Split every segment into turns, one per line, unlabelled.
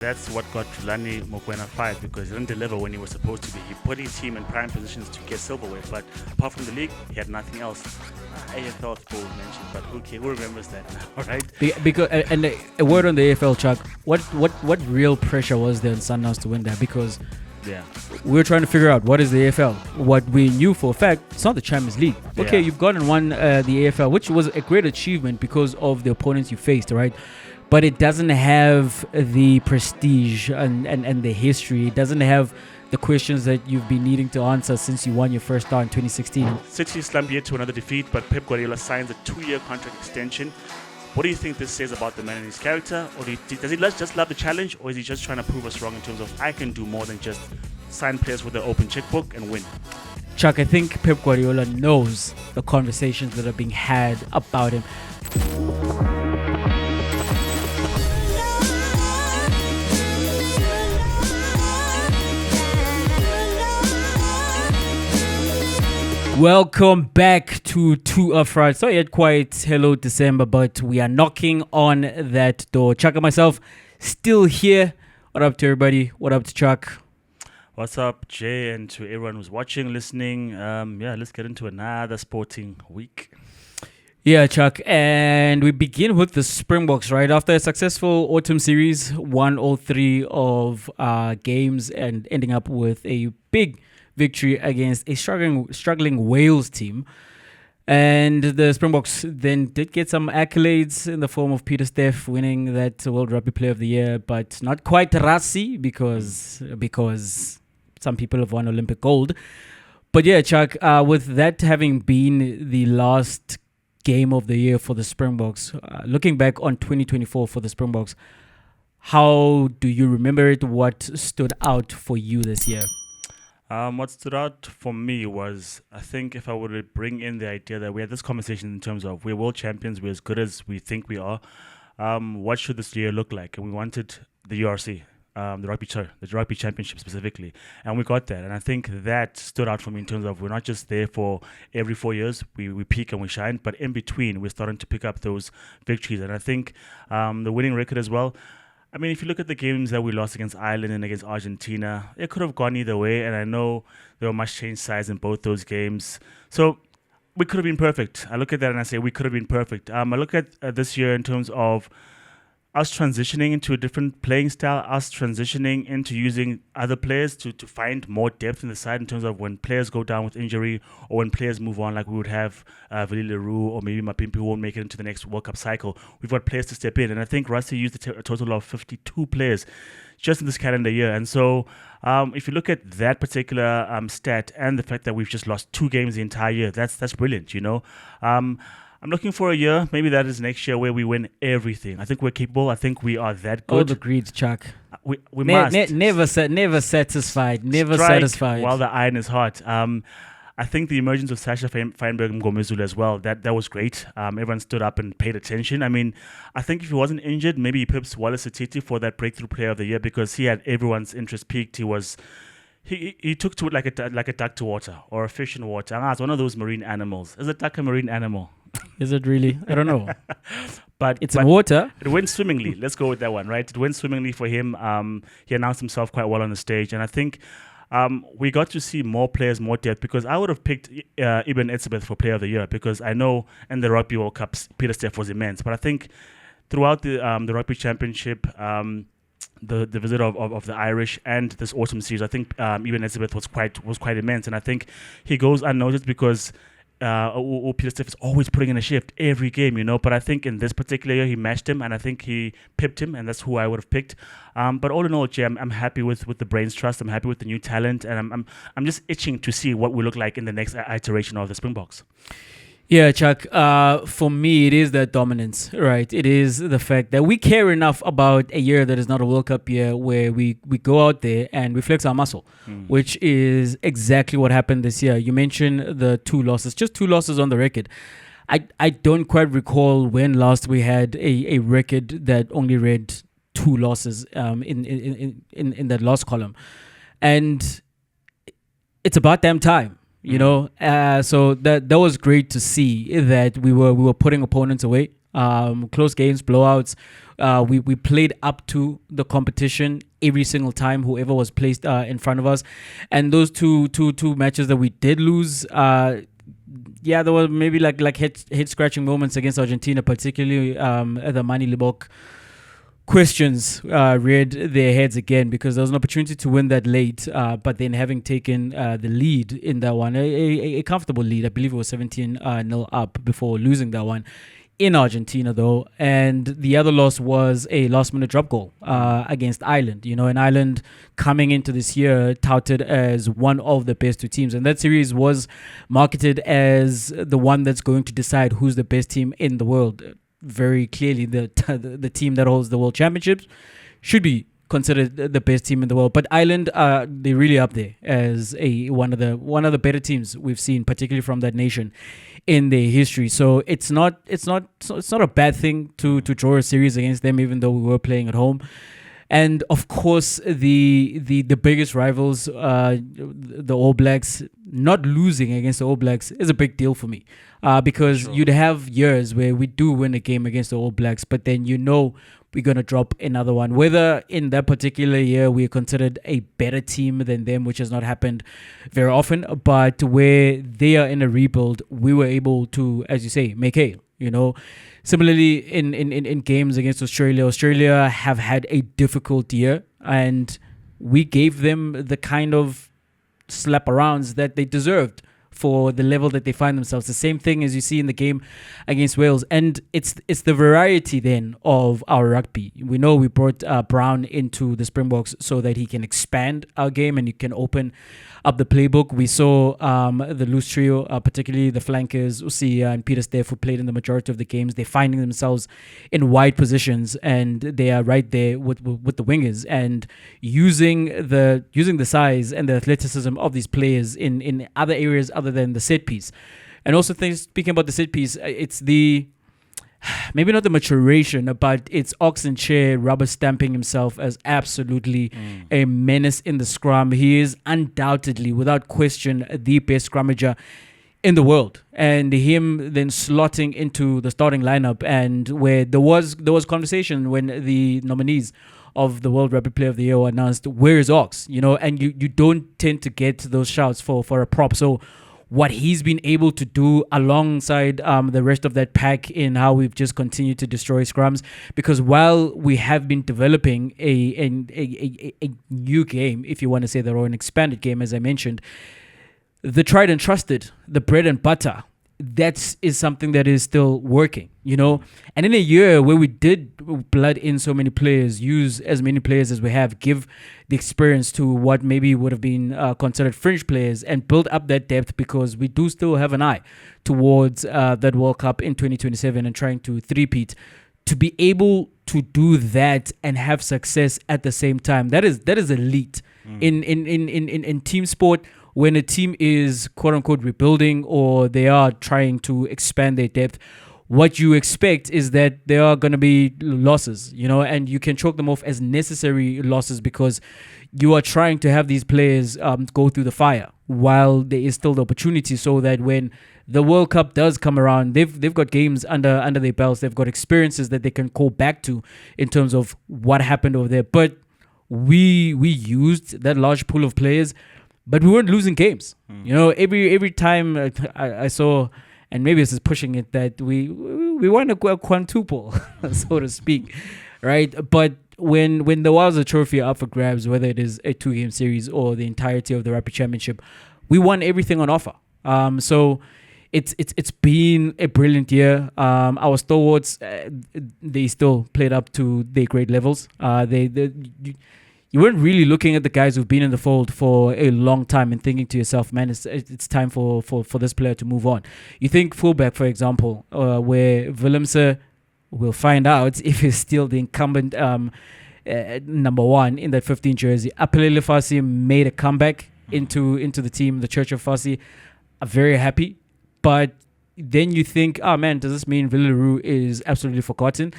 That's what got Tulani Mokoena fired because he didn't deliver when he was supposed to be. He put his team in prime positions to get silverware, but apart from the league, he had nothing else. AFL people mentioned, but who remembers that now, right?
Because and a word on the AFL, Chuck. What real pressure was there on Sundowns to win that? Because
Yeah.
we were trying to figure out what is the AFL. What we knew for a fact, it's not the Champions League. Okay,
Yeah.
you've gone and won the AFL, which was a great achievement because of the opponents you faced, right? But it doesn't have the prestige and the history. It doesn't have the questions that you've been needing to answer since you won your first start in 2016.
City slumped yet to another defeat, but Pep Guardiola signs a 2-year contract extension. What do you think this says about the man and his character? Or does he just love the challenge, or is he just trying to prove us wrong in terms of I can do more than just sign players with an open checkbook and win?
Chuck, I think Pep Guardiola knows the conversations that are being had about him. Welcome back to Two Up Front. Sorry, yet quite hello December, but we are knocking on that door. Chuck and myself still here. What up to everybody? What up to Chuck?
What's up, Jay, and to everyone who's watching, listening? Let's get into another sporting week.
Yeah, Chuck, and we begin with the Springboks, right? After a successful autumn series, won all three of games and ending up with a big victory against a struggling Wales team. And the Springboks then did get some accolades in the form of Peter Steff winning that World Rugby Player of the Year, but not quite Rassi because some people have won Olympic gold. But yeah, Chuck, with that having been the last game of the year for the Springboks, looking back on 2024 for the Springboks, how do you remember it? What stood out for you this year?
What stood out for me was, I think if I were to bring in the idea that we had this conversation in terms of we're world champions, we're as good as we think we are, what should this year look like? And we wanted the URC, the rugby championship specifically, and we got that. And I think that stood out for me in terms of we're not just there for every 4 years, we peak and we shine, but in between we're starting to pick up those victories. And I think the winning record as well, I mean, if you look at the games that we lost against Ireland and against Argentina, it could have gone either way. And I know there were much change size in both those games. So we could have been perfect. I look at that and I say we could have been perfect. I look at this year in terms of us transitioning into a different playing style, us transitioning into using other players to find more depth in the side in terms of when players go down with injury or when players move on, like we would have Vili Leroux or maybe Mapimpi who won't make it into the next World Cup cycle. We've got players to step in. And I think Rusty used a total of 52 players just in this calendar year. And so if you look at that particular stat and the fact that we've just lost 2 games the entire year, that's brilliant, you know. I'm looking for a year, maybe that is next year, where we win everything. I think we're capable. I think we are that good.
All agreed, Chuck.
We must.
Never satisfied. Never
Strike
satisfied.
while the iron is hot. I think the emergence of Sasha Feinberg and Ngomezulu as well, that was great. Everyone stood up and paid attention. I mean, I think if he wasn't injured, maybe he pips Wallace Atiti for that breakthrough player of the year because he had everyone's interest peaked. He took to it like a duck to water or a fish in water. It's one of those marine animals. Is a duck a marine animal?
Is it really? I don't know.
But
in water.
It went swimmingly. Let's go with that one, right? It went swimmingly for him. He announced himself quite well on the stage. And I think we got to see more players, more depth, because I would have picked Ibn Etzebeth for Player of the Year because I know in the Rugby World Cups, Peter Steff was immense. But I think throughout the Rugby Championship, the visit of the Irish and this autumn series, I think Ibn Etzebeth was quite immense. And I think he goes unnoticed because Peter Steff is always putting in a shift every game, you know. But I think in this particular year, he matched him, and I think he pipped him, and that's who I would have picked. But all in all, Jay, I'm happy with the brains trust. I'm happy with the new talent, and I'm just itching to see what we look like in the next iteration of the Springboks.
Yeah, Chuck, for me, it is that dominance, right? It is the fact that we care enough about a year that is not a World Cup year where we go out there and we flex our muscle, which is exactly what happened this year. You mentioned the 2 losses, just 2 losses on the record. I don't quite recall when last we had a record that only read 2 losses in that loss column. And it's about damn time. You know, so that was great to see that we were putting opponents away. close games, blowouts. We played up to the competition every single time, whoever was placed in front of us. And those two matches that we did lose, yeah, there were maybe like head scratching moments against Argentina, particularly at the Mani Libok. Questions reared their heads again because there was an opportunity to win that late, but then having taken the lead in that one, a comfortable lead, I believe it was 17-0 up before losing that one in Argentina, though. And the other loss was a last-minute drop goal against Ireland. And Ireland coming into this year touted as one of the best two teams. And that series was marketed as the one that's going to decide who's the best team in the world. Very clearly, the team that holds the World Championships should be considered the best team in the world. But Ireland, they're really up there as one of the better teams we've seen, particularly from that nation in their history. So it's not a bad thing to draw a series against them, even though we were playing at home. And of course, the biggest rivals, the All Blacks, not losing against the All Blacks is a big deal for me. Because sure, you'd have years where we do win a game against the All Blacks, but then we're going to drop another one. Whether in that particular year we're considered a better team than them, which has not happened very often, but where they are in a rebuild, we were able to, as you say, make hay. Similarly, in games against Australia have had a difficult year, and we gave them the kind of slap arounds that they deserved for the level that they find themselves. The same thing as you see in the game against Wales. And it's the variety then of our rugby. We know we brought Brown into the Springboks so that he can expand our game and he can open up the playbook. We saw the loose trio, particularly the flankers, Usia and Peter Steff, who played in the majority of the games. They're finding themselves in wide positions and they are right there with the wingers and using the size and the athleticism of these players in other areas other than the set piece. And also speaking about the set piece, it's maybe not the maturation, but it's Oxenchair rubber stamping himself as absolutely a menace in the scrum. He is undoubtedly, without question, the best scrummager in the world. And him then slotting into the starting lineup, and where there was conversation when the nominees of the World Rugby Player of the Year were announced, where is Ox? And you don't tend to get those shouts for a prop. So what he's been able to do alongside the rest of that pack in how we've just continued to destroy scrums, because while we have been developing a new game, if you want to say that, or an expanded game, as I mentioned, the tried and trusted, the bread and butter, that is something that is still working, And in a year where we did blood in so many players, use as many players as we have, give the experience to what maybe would have been considered fringe players, and build up that depth, because we do still have an eye towards that World Cup in 2027 and trying to three-peat. To be able to do that and have success at the same time, that is elite in team sport. When a team is quote-unquote rebuilding or they are trying to expand their depth, what you expect is that there are going to be losses, and you can chalk them off as necessary losses because you are trying to have these players go through the fire while there is still the opportunity, so that when the World Cup does come around, they've got games under their belts, they've got experiences that they can call back to in terms of what happened over there. But we used that large pool of players, but we weren't losing games. Every time I saw, and maybe this is pushing it, that we won a quintuple, so to speak, right? But when there was a trophy up for grabs, whether it is a 2-game series or the entirety of the Rugby Championship, we won everything on offer. So it's been a brilliant year. Our stalwarts, they still played up to their great levels. You weren't really looking at the guys who've been in the fold for a long time and thinking to yourself, man, it's time for this player to move on. You think fullback, for example, where Willemse, will find out if he's still the incumbent number one in that 15 jersey. Apelele Fassi made a comeback into the team, the Church of Fassi. I'm very happy. But then you think, oh man, does this mean Villaroo is absolutely forgotten?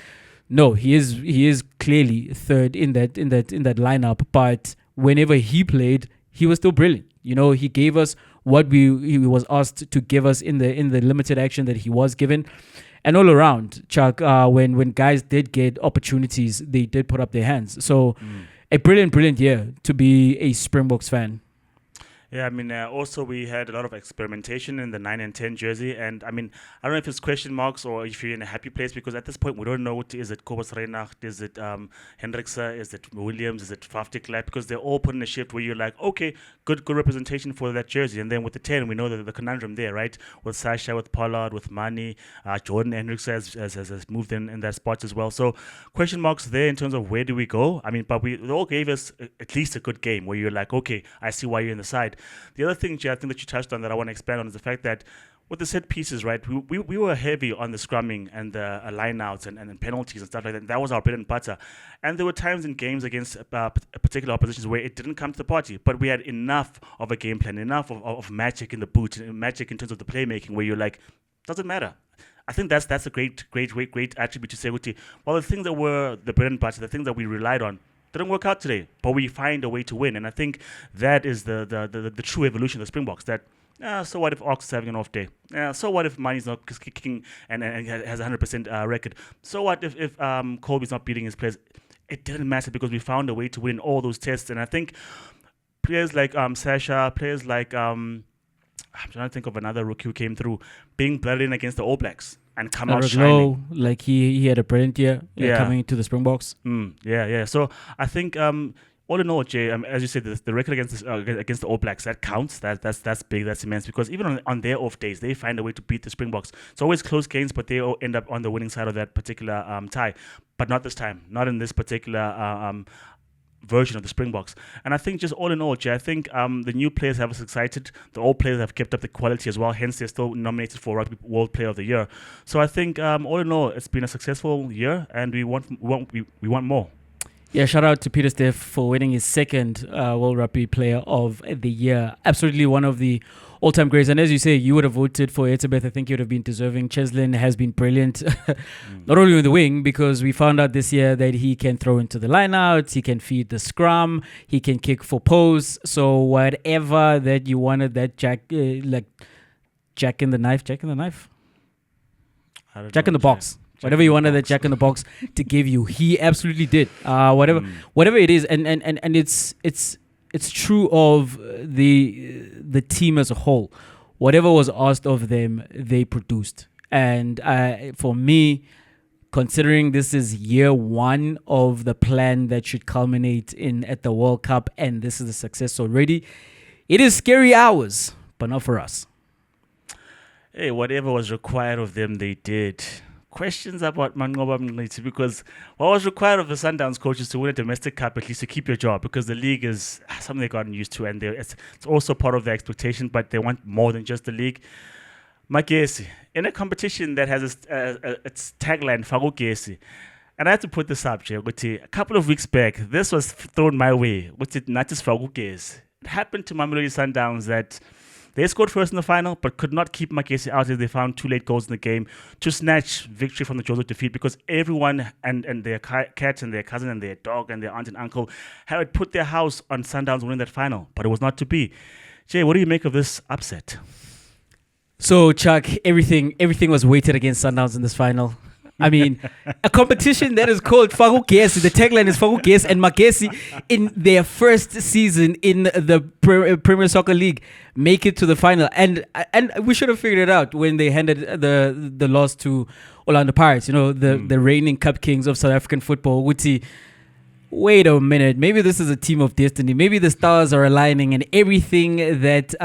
No, he is clearly third in that lineup. But whenever he played, he was still brilliant. He gave us what he was asked to give us in the limited action that he was given. And all around, Chuck, when guys did get opportunities, they did put up their hands. So a brilliant year to be a Springboks fan.
Yeah, I mean, also we had a lot of experimentation in the 9 and 10 jersey. And I mean, I don't know if it's question marks or if you're in a happy place, because at this point we don't know is it Kobus Reinach, is it Hendrikse, is it Williams, is it Faftiklat, because they're all put in a shift where you're like, okay, good representation for that jersey. And then with the 10, we know the conundrum there, right? With Sasha, with Pollard, with Mani, Jordan Hendrikse has moved in that spot as well. So question marks there in terms of where do we go? I mean, but they all gave us at least a good game where you're like, okay, I see why you're in the side. The other thing, Jay, I think that you touched on that I want to expand on is the fact that with the set pieces, right, we were heavy on the scrumming and the line-outs and penalties and stuff like that. That was our bread and butter. And there were times in games against particular oppositions where it didn't come to the party, but we had enough of a game plan, enough of magic in the boot, magic in terms of the playmaking where you're like, doesn't matter. I think that's a great attribute to say, well, the things that were the bread and butter, the things that we relied on, didn't work out today, but we find a way to win. And I think that is the true evolution of the Springboks. That so what if Ox is having an off day? So what if Mani's not kicking and has a 100% record? So what if Colby's not beating his players? It didn't matter because we found a way to win all those tests. And I think players like Sasha, players like I'm trying to think of another rookie who came through, being blooded in against the All Blacks and come out shining.
Like he had a brilliant year coming into the Springboks.
Yeah. So I think all in all, Jay, as you said, the record against the All Blacks, that counts. That's big. That's immense because even on their off days, they find a way to beat the Springboks. It's always close games, but they all end up on the winning side of that particular tie. But not this time. Not in this particular version of the Springboks. And I think just all in all, Jay, I think the new players have us excited. The old players have kept up the quality as well. Hence, they're still nominated for Rugby World Player of the Year. So I think all in all, it's been a successful year, and we want more.
Yeah, shout out to Peter Steff for winning his second World Rugby Player of the Year. Absolutely one of the all-time greats. And as you say, you would have voted for Etzebeth. I think you would have been deserving. Cheslin has been brilliant. Not only on the wing, because we found out this year that he can throw into the line-out, he can feed the scrum, he can kick for pose. So whatever that you wanted, that Jack in the box. Whatever you wanted that Jack in the box to give you, he absolutely did. Whatever it is, and it's true of the team as a whole. Whatever was asked of them, they produced. And for me, considering this is year one of the plan that should culminate at the World Cup, and this is a success already, it is scary hours, but not for us.
Hey, whatever was required of them, they did. Questions about Mangoba Mniti, because what was required of the Sundowns coaches to win a domestic cup, at least to keep your job, because the league is something they've gotten used to, and it's also part of their expectation, but they want more than just the league. Magesi, in a competition that has its tagline, Fagugesi, and I had to put this up, Jay, a couple of weeks back, this was thrown my way, not just Fagugesi. It happened to Mamelodi Sundowns that they scored first in the final, but could not keep Magesi out as they found 2 late goals in the game to snatch victory from the jaws of defeat, because everyone and their cat and their cousin and their dog and their aunt and uncle had put their house on Sundowns winning that final, but it was not to be. Jay, what do you make of this upset?
So, Chuck, everything was weighted against Sundowns in this final. I mean, a competition that is called Fagugesi. The tagline is Fagugesi, and Magesi, in their first season in the Premier Soccer League, make it to the final. And we should have figured it out when they handed the loss to Orlando Pirates. You know, the reigning Cup Kings of South African football. Wait a minute. Maybe this is a team of destiny. Maybe the stars are aligning, and everything that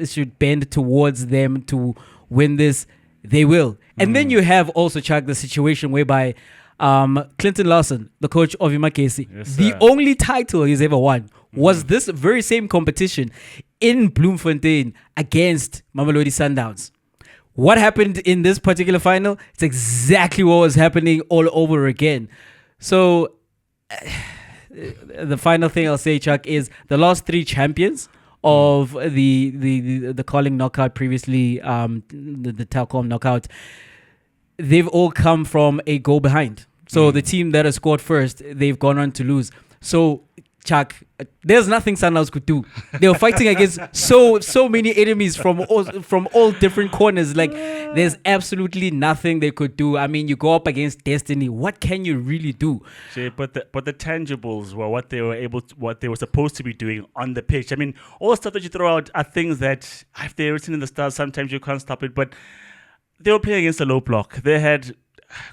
should bend towards them to win this, they will. And then you have also, Chuck, the situation whereby Clinton Lawson, the coach of Magesi, the only title he's ever won was this very same competition in Bloemfontein against Mamelodi Sundowns. What happened in this particular final? It's exactly what was happening all over again. So the final thing I'll say, Chuck, is the last 3 champions of the Carling knockout previously, the Telkom knockout, they've all come from a goal behind. So the team that has scored first, they've gone on to lose. So Chuck, there's nothing Sundowns could do. They were fighting against so many enemies from all different corners. Like, there's absolutely nothing they could do. I mean, you go up against Destiny. What can you really do?
But the tangibles were what they were supposed to be doing on the pitch. I mean, all the stuff that you throw out are things that, if they're written in the stars, sometimes you can't stop it. But they were playing against a low block. They had,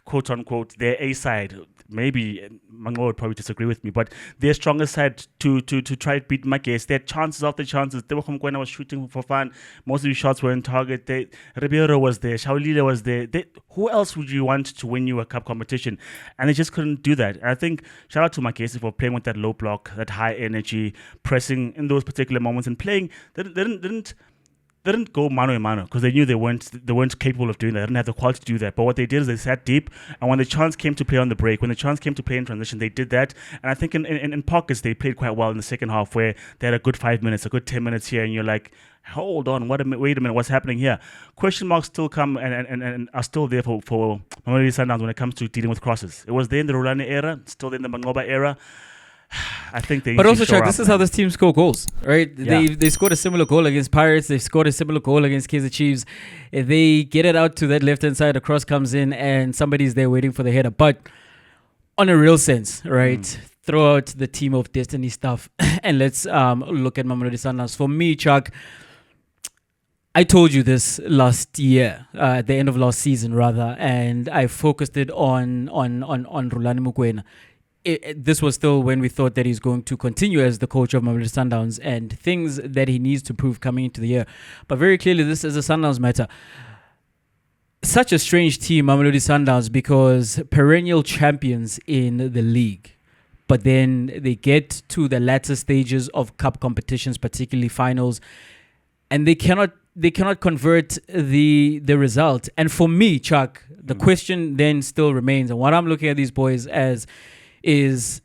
quote unquote, their A side. Maybe Mango would probably disagree with me, but their strongest side to try to beat Magesi. They had chances after chances. Deiveson Figueiredo was shooting for fun. Most of the shots were in target. Ribeiro was there. Shaulila was there. Who else would you want to win you a cup competition? And they just couldn't do that. And I think shout out to Magesi for playing with that low block, that high energy, pressing in those particular moments and playing. They didn't go mano a mano because they knew they weren't capable of doing that. They didn't have the quality to do that. But what they did is they sat deep, and when the chance came to play on the break, when the chance came to play in transition, they did that. And I think in pockets they played quite well in the second half, where they had a good 5 minutes, a good 10 minutes here, and you're like, hold on, wait a minute, what's happening here? Question marks still come and are still there for Mamelodi Sundowns when it comes to dealing with crosses. It was there in the Rolani era, still there in the Mangoba era. I think they.
But also, Chuck, this is how this team score goals, right? Yeah. They scored a similar goal against Pirates. They scored a similar goal against Kaizer Chiefs. They get it out to that left hand side. A cross comes in, and somebody's there waiting for the header. But on a real sense, right? Throw out the team of destiny stuff, and let's look at Mamelodi Sundowns. For me, Chuck, I told you this last year, at the end of last season, rather, and I focused it on Rulani Mokoena. This was still when we thought that he's going to continue as the coach of Mamelodi Sundowns and things that he needs to prove coming into the year. But very clearly, this is a Sundowns matter. Such a strange team, Mamelodi Sundowns, because perennial champions in the league. But then they get to the latter stages of cup competitions, particularly finals, and they cannot convert the result. And for me, Chuck, the question then still remains, and what I'm looking at these boys as is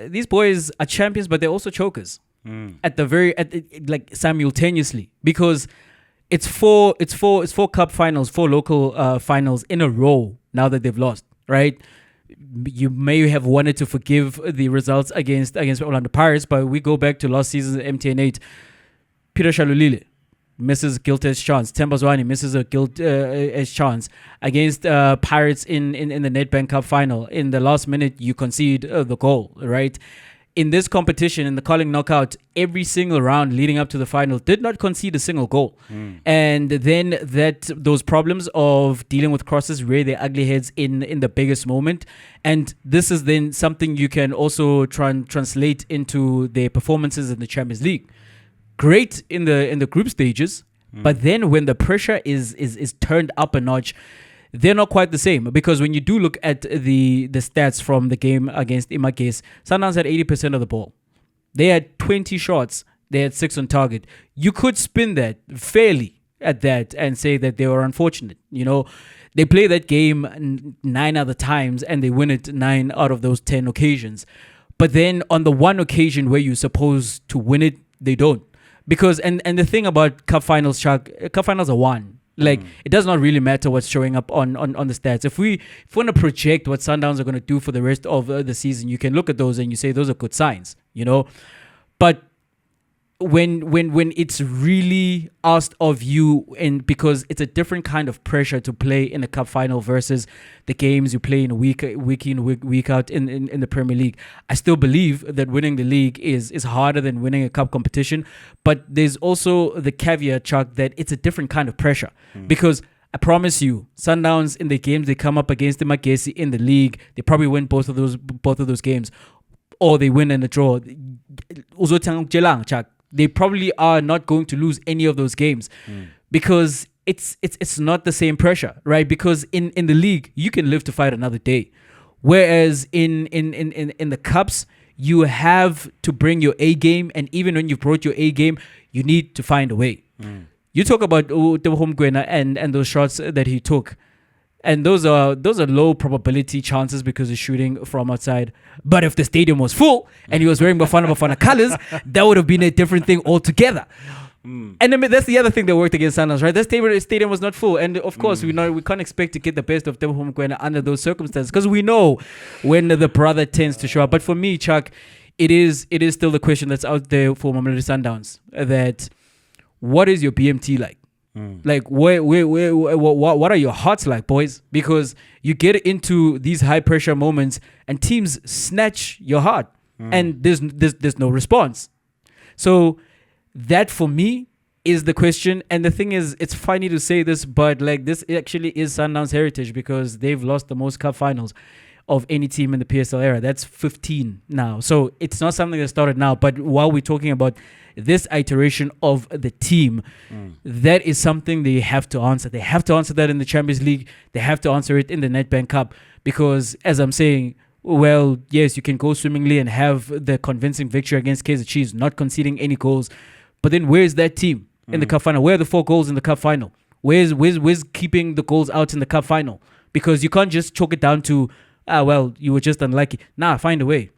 these boys are champions, but they're also chokers like simultaneously, because it's four cup finals, four local finals in a row now that they've lost, right? You may have wanted to forgive the results against Orlando Pirates, but we go back to last season's MTN8. Peter Shalulile misses guilt as chance. Themba Zwane misses a guilt as chance against Pirates in the Nedbank Cup final. In the last minute, you concede the goal, right? In this competition, in the Carling knockout, every single round leading up to the final did not concede a single goal. And then those problems of dealing with crosses rear their ugly heads in the biggest moment. And this is then something you can also try and translate into their performances in the Champions League. Great in the group stages, but then when the pressure is turned up a notch, they're not quite the same. Because when you do look at the stats from the game against Magesi, Sundowns had 80% of the ball. They had 20 shots. They had 6 on target. You could spin that fairly at that and say that they were unfortunate. You know, they play that game 9 other times and they win it 9 out of those 10 occasions. But then on the one occasion where you're supposed to win it, they don't. Because and the thing about cup finals, Chuck, cup finals are won. Like, it does not really matter what's showing up on the stats. If we want to project what Sundowns are going to do for the rest of the season, you can look at those and you say those are good signs, you know. But when it's really asked of you, and because it's a different kind of pressure to play in a cup final versus the games you play in week in week out in the Premier League, I still believe that winning the league is harder than winning a cup competition. But there's also the caveat, Chuck, that it's a different kind of pressure because I promise you, Sundowns in the games they come up against the Magesi in the league, they probably win both of those games, or they win in a draw. Chuck, they probably are not going to lose any of those games because it's not the same pressure, right? Because in the league, you can live to fight another day. Whereas in the cups, you have to bring your A game, and even when you've brought your A game, you need to find a way. You talk about Deiveson Figueiredo and those shots that he took. And those are low probability chances because he's shooting from outside. But if the stadium was full and he was wearing Bafana colors, that would have been a different thing altogether. And I mean, that's the other thing that worked against Sundowns, right? That stadium was not full. And of course, we can't expect to get the best of Deiveson Figueiredo under those circumstances because we know when the brother tends to show up. But for me, Chuck, it is still the question that's out there for Mamelodi Sundowns, that what is your BMT like? Like, what are your hearts like, boys? Because you get into these high pressure moments and teams snatch your heart, and there's no response. So that for me is the question. And the thing is, it's funny to say this, but like, this actually is Sundowns' heritage, because they've lost the most cup finals of any team in the PSL era. That's 15 now. So it's not something that started now. But while we're talking about this iteration of the team, that is something they have to answer. They have to answer that in the Champions League. They have to answer it in the Nedbank Cup, because, as I'm saying, well, yes, you can go swimmingly and have the convincing victory against Kaizer Chiefs, not conceding any goals. But then where's that team in the cup final? Where are the 4 goals in the cup final? Where's keeping the goals out in the cup final? Because you can't just chalk it down to, well, you were just unlucky. Nah, find a way.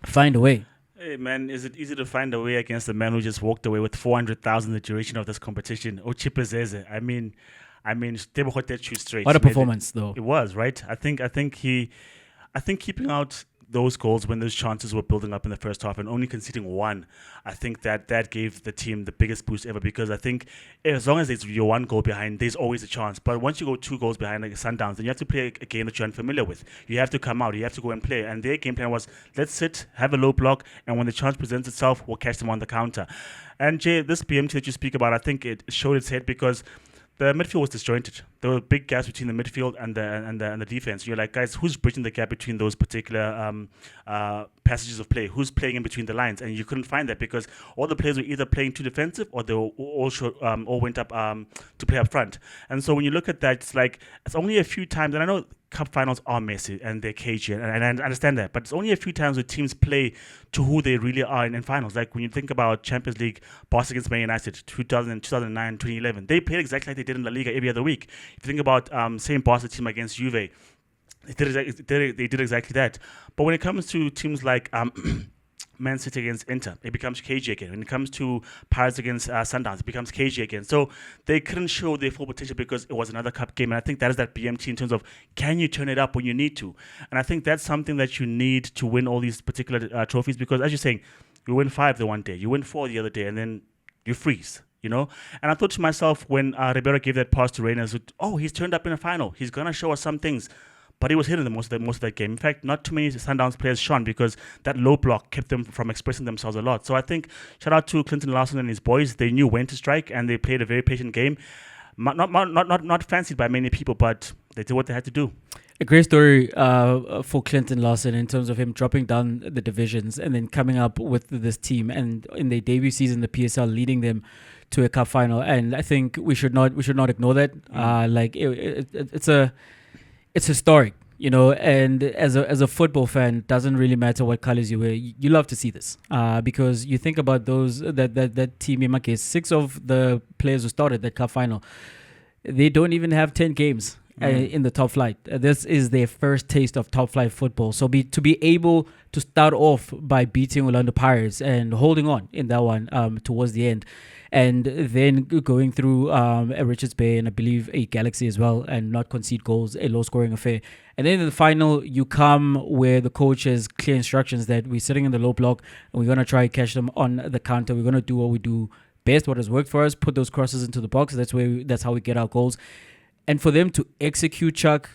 Find a way.
Hey man, is it easy to find a way against the man who just walked away with 400,000 in the duration of this competition? Ochipezeze. I mean, Tebogo that shoot straight.
What a performance, though.
It was, right? I think keeping out those goals when those chances were building up in the first half and only conceding 1, I think that gave the team the biggest boost ever, because I think as long as you're 1 goal behind, there's always a chance. But once you go 2 goals behind like Sundowns, then you have to play a game that you're unfamiliar with. You have to come out, you have to go and play. And their game plan was, let's sit, have a low block, and when the chance presents itself, we'll catch them on the counter. And Jay, this BMT that you speak about, I think it showed its head, because the midfield was disjointed. There were big gaps between the midfield and the defense. You're like, guys, who's bridging the gap between those particular passages of play? Who's playing in between the lines? And you couldn't find that, because all the players were either playing too defensive, or they were all went up to play up front. And so when you look at that, it's like, it's only a few times, and I know cup finals are messy and they're cagey, and I understand that, but it's only a few times where teams play to who they really are in finals. Like when you think about Champions League, Barca against Man United, 2009, 2011, they played exactly like they did in La Liga every other week. If you think about same Barca team against Juve, they did exactly that. But when it comes to teams like Man City against Inter, it becomes cagey again. When it comes to Paris against Sundowns, it becomes cagey again. So they couldn't show their full potential, because it was another cup game. And I think that is that BMT in terms of, can you turn it up when you need to? And I think that's something that you need to win all these particular trophies, because as you're saying, you win 5 the one day, you win 4 the other day, and then you freeze. And I thought to myself, when Ribeiro gave that pass to Reina, he's turned up in a final. He's going to show us some things. But he was hitting the most of that game. In fact, not too many Sundowns players shone, because that low block kept them from expressing themselves a lot. So I think shout out to Clinton Larson and his boys. They knew when to strike, and they played a very patient game. Not fancied by many people, but they did what they had to do.
A great story for Clinton Larson, in terms of him dropping down the divisions and then coming up with this team, and in their debut season, the PSL, leading them to a cup final. And I think we should not ignore that. It's historic, and as a football fan, it doesn't really matter what colors you wear. You love to see this, because you think about that team in Macau, 6 of the players who started that cup final, they don't even have 10 games in the top flight. This is their first taste of top flight football. So to be able to start off by beating Orlando Pirates and holding on in that one towards the end, and then going through a Richards Bay and I believe a Galaxy as well, and not concede goals, a low-scoring affair. And then in the final, you come where the coach has clear instructions that we're sitting in the low block and we're going to try and catch them on the counter. We're going to do what we do best, what has worked for us, put those crosses into the box. That's how we get our goals. And for them to execute, Chuck,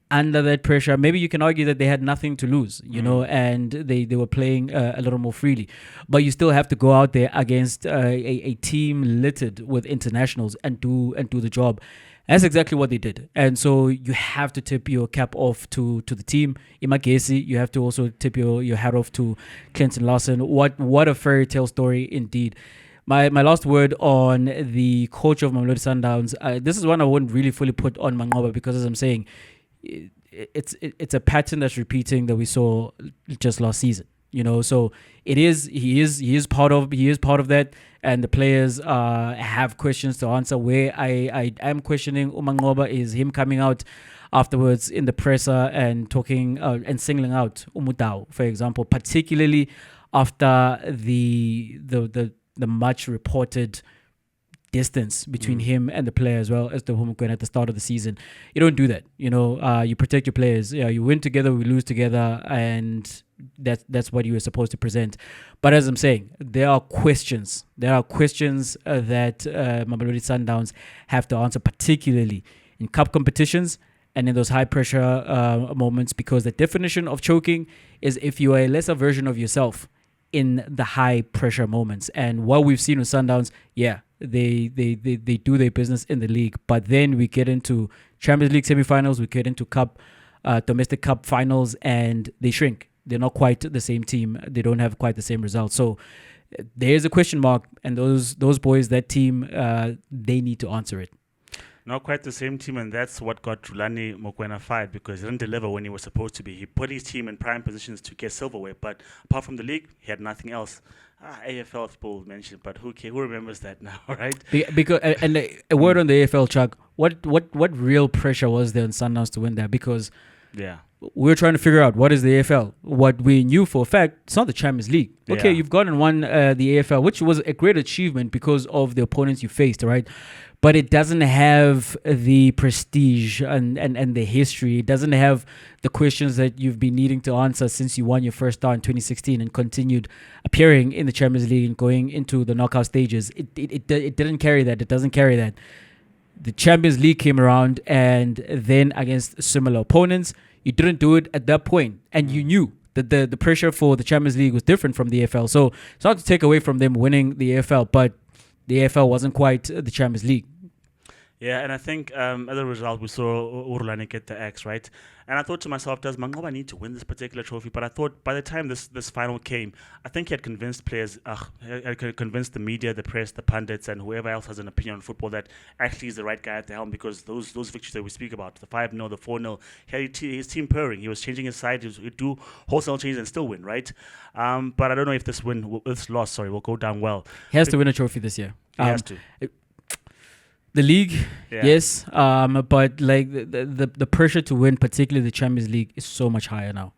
under that pressure, maybe you can argue that they had nothing to lose, and they were playing a little more freely. But you still have to go out there against a team littered with internationals and do the job. That's exactly what they did. And so you have to tip your cap off to the team. Magesi, you have to also tip your hat off to Clinton Larson. What a fairy tale story indeed. My last word on the coach of Mamelodi Sundowns. This is one I wouldn't really fully put on Manqoba, because as I'm saying, it's a pattern that's repeating that we saw just last season. So he is part of that, and the players have questions to answer. Where I am questioning Manqoba is him coming out afterwards in the presser and talking and singling out Umudao, for example, particularly after the much reported distance between him and the player, as well as the home at the start of the season. You don't do that. You protect your players. Yeah, you win together, we lose together, and that's what you were supposed to present. But as I'm saying, there are questions. There are questions that Mamelodi Sundowns have to answer, particularly in cup competitions and in those high pressure moments, because the definition of choking is if you are a lesser version of yourself in the high pressure moments. And what we've seen with Sundowns, they do their business in the league, but then we get into Champions League semifinals, we get into domestic cup finals, and they shrink. They're not quite the same team. They don't have quite the same results. So there's a question mark, and those boys, that team, they need to answer it.
Not quite the same team, and that's what got Rulani Mokoena fired, because he didn't deliver when he was supposed to be. He put his team in prime positions to get silverware, but apart from the league, he had nothing else. AFL people mentioned, but who remembers that now, right?
Because and a word on the AFL, Chuck. What real pressure was there on Sundowns to win that? Because we were trying to figure out what is the AFL. What we knew for a fact, it's not the Champions League. Okay, you've gone and won the AFL, which was a great achievement because of the opponents you faced, right? But it doesn't have the prestige and the history. It doesn't have the questions that you've been needing to answer since you won your first start in 2016 and continued appearing in the Champions League and going into the knockout stages. It didn't carry that. It doesn't carry that. The Champions League came around, and then against similar opponents, you didn't do it at that point. And you knew that the pressure for the Champions League was different from the AFL. So it's not to take away from them winning the AFL, but the AFL wasn't quite the Champions League.
Yeah, and I think as a result, we saw Urulani get the X, right? And I thought to myself, does Mangoba need to win this particular trophy? But I thought by the time this final came, I think he had convinced players, he had convinced the media, the press, the pundits, and whoever else has an opinion on football that actually is the right guy at the helm, because those victories that we speak about, the 5-0, the 4-0, he had his team purring. He was changing his side. He would do wholesale changes and still win, right? But I don't know if this loss will go down well.
He has to win a trophy this year.
He has to.
The league, yes, but like the pressure to win, particularly the Champions League, is so much higher now.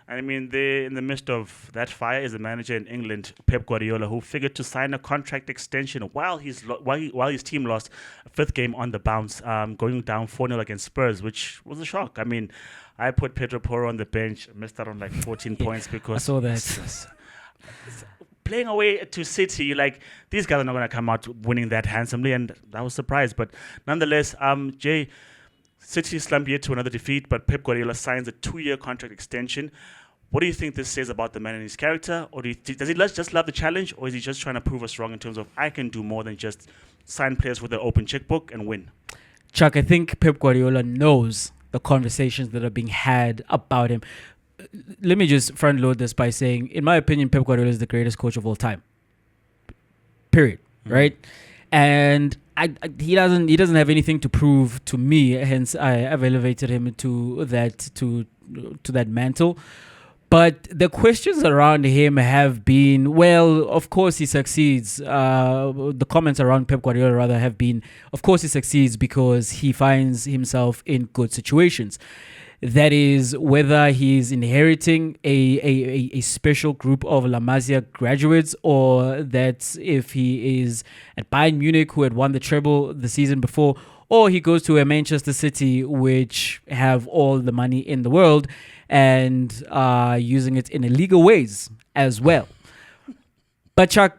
I mean, in the midst of that fire is a manager in England, Pep Guardiola, who figured to sign a contract extension while his team lost a fifth game on the bounce, going down 4-0 against Spurs, which was a shock. I mean, I put Pedro Porro on the bench, missed out on like 14 points because
I saw that.
Playing away to City, like, these guys are not going to come out winning that handsomely, and I was surprised. But nonetheless, Jay, City slumped yet to another defeat, but Pep Guardiola signs a 2-year contract extension. What do you think this says about the man and his character? Or does he just love the challenge, or is he just trying to prove us wrong in terms of, I can do more than just sign players with an open checkbook and win?
Chuck, I think Pep Guardiola knows the conversations that are being had about him. Let me just front load this by saying, in my opinion, Pep Guardiola is the greatest coach of all time. Period. Right? And he doesn't have anything to prove to me. Hence, I've elevated him to that mantle. But the questions around him have been, well, of course he succeeds. The comments around Pep Guardiola rather have been, of course he succeeds because he finds himself in good situations. That is, whether he's inheriting a special group of La Masia graduates, or that if he is at Bayern Munich, who had won the treble the season before, or he goes to a Manchester City, which have all the money in the world and using it in illegal ways as well. But Chuck,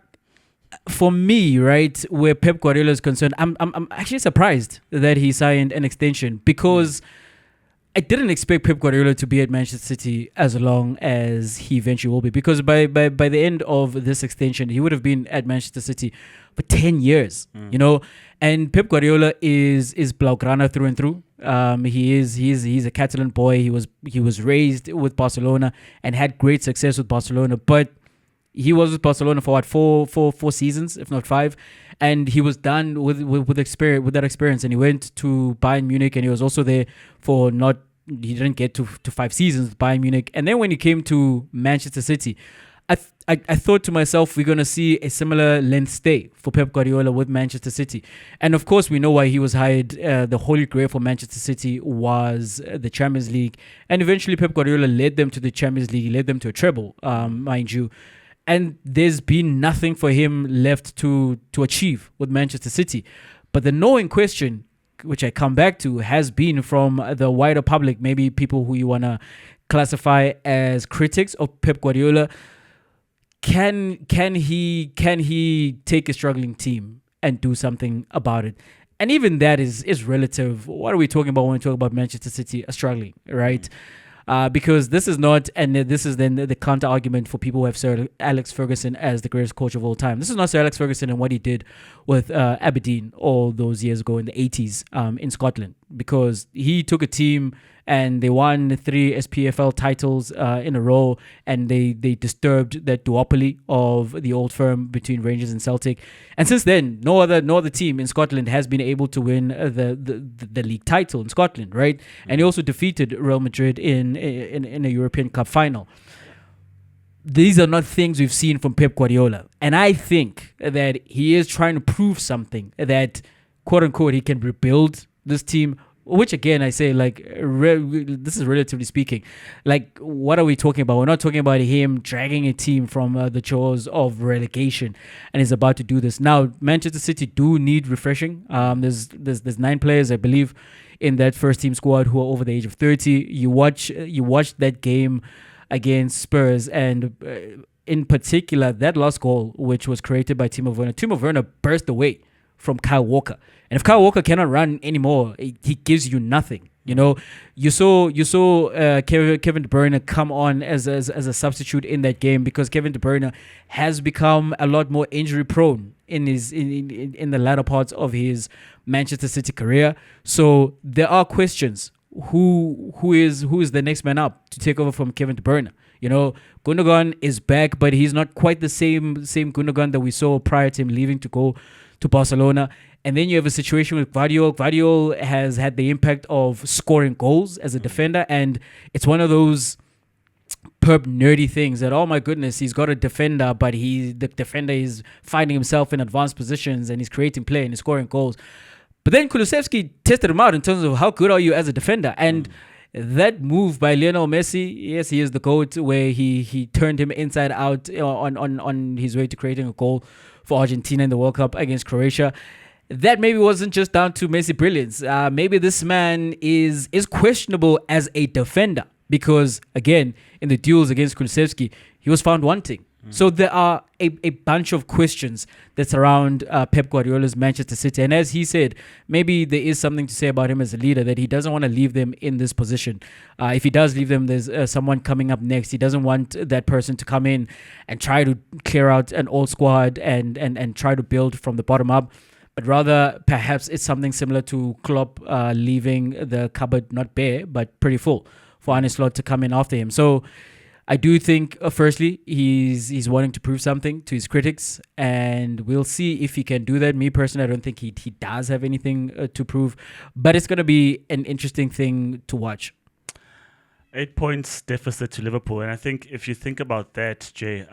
for me, right, where Pep Guardiola is concerned, I'm actually surprised that he signed an extension, because I didn't expect Pep Guardiola to be at Manchester City as long as he eventually will be, because by the end of this extension, he would have been at Manchester City for 10 years, you know. And Pep Guardiola is Blaugrana through and through. He's a Catalan boy. He was raised with Barcelona and had great success with Barcelona, but he was with Barcelona for four seasons, if not 5, and he was done with that experience. And he went to Bayern Munich, and he was also there for he didn't get to 5 seasons with Bayern Munich. And then when he came to Manchester City, I thought to myself, we're going to see a similar length stay for Pep Guardiola with Manchester City. And of course, we know why he was hired. The holy grail for Manchester City was the Champions League. And eventually, Pep Guardiola led them to the Champions League. He led them to a treble, mind you. and there's been nothing for him left to achieve with Manchester City. But the knowing question, which I come back to, has been from the wider public, maybe people who you want to classify as critics of Pep Guardiola. Can he take a struggling team and do something about it? And even that is relative. What are we talking about when we talk about Manchester City struggling, right? Because this is not, and this is then the counter argument for people who have Sir Alex Ferguson as the greatest coach of all time. This is not Sir Alex Ferguson and what he did with Aberdeen all those years ago in the 80s in Scotland, because he took a team and they won 3 SPFL titles in a row, and they disturbed that duopoly of the old firm between Rangers and Celtic. And since then, no other team in Scotland has been able to win the league title in Scotland, right? And he also defeated Real Madrid in a European Cup final. These are not things we've seen from Pep Guardiola. And I think that he is trying to prove something, that, quote unquote, he can rebuild this team. Which again, I say, like, this is relatively speaking. Like, what are we talking about? We're not talking about him dragging a team from the chores of relegation, and he's about to do this. Now, Manchester City do need refreshing. There's 9 players, I believe, in that first team squad who are over the age of 30. You watch that game against Spurs, and in particular, that last goal, which was created by Timo Werner. Timo Werner burst away from Kyle Walker. And if Kyle Walker cannot run anymore, he gives you nothing. You know, you saw Kevin De Bruyne come on as a substitute in that game, because Kevin De Bruyne has become a lot more injury prone in the latter parts of his Manchester City career. So there are questions. Who is the next man up to take over from Kevin De Bruyne? You know, Gundogan is back, but he's not quite the same Gundogan that we saw prior to him leaving to go to Barcelona. And then you have a situation with Gvardiol. Gvardiol has had the impact of scoring goals as a defender, and it's one of those perp nerdy things that, oh my goodness, he's got a defender, but the defender is finding himself in advanced positions and he's creating play and he's scoring goals. But then Kulusevski tested him out in terms of how good are you as a defender. And that move by Lionel Messi, yes, he is the GOAT, where he turned him inside out on his way to creating a goal for Argentina in the World Cup against Croatia. That maybe wasn't just down to Messi brilliance. Maybe this man is questionable as a defender, because, again, in the duels against Kulusevski, he was found wanting. So there are a bunch of questions that surround Pep Guardiola's Manchester City. And as he said, maybe there is something to say about him as a leader, that he doesn't want to leave them in this position. If he does leave them, there's someone coming up next. He doesn't want that person to come in and try to clear out an old squad and try to build from the bottom up. But rather, perhaps it's something similar to Klopp leaving the cupboard not bare, but pretty full for Arne Slot to come in after him. So I do think, firstly, he's wanting to prove something to his critics, and we'll see if he can do that. Me personally, I don't think he does have anything to prove, but it's going to be an interesting thing to watch.
8 points deficit to Liverpool, and I think if you think about that, Jay,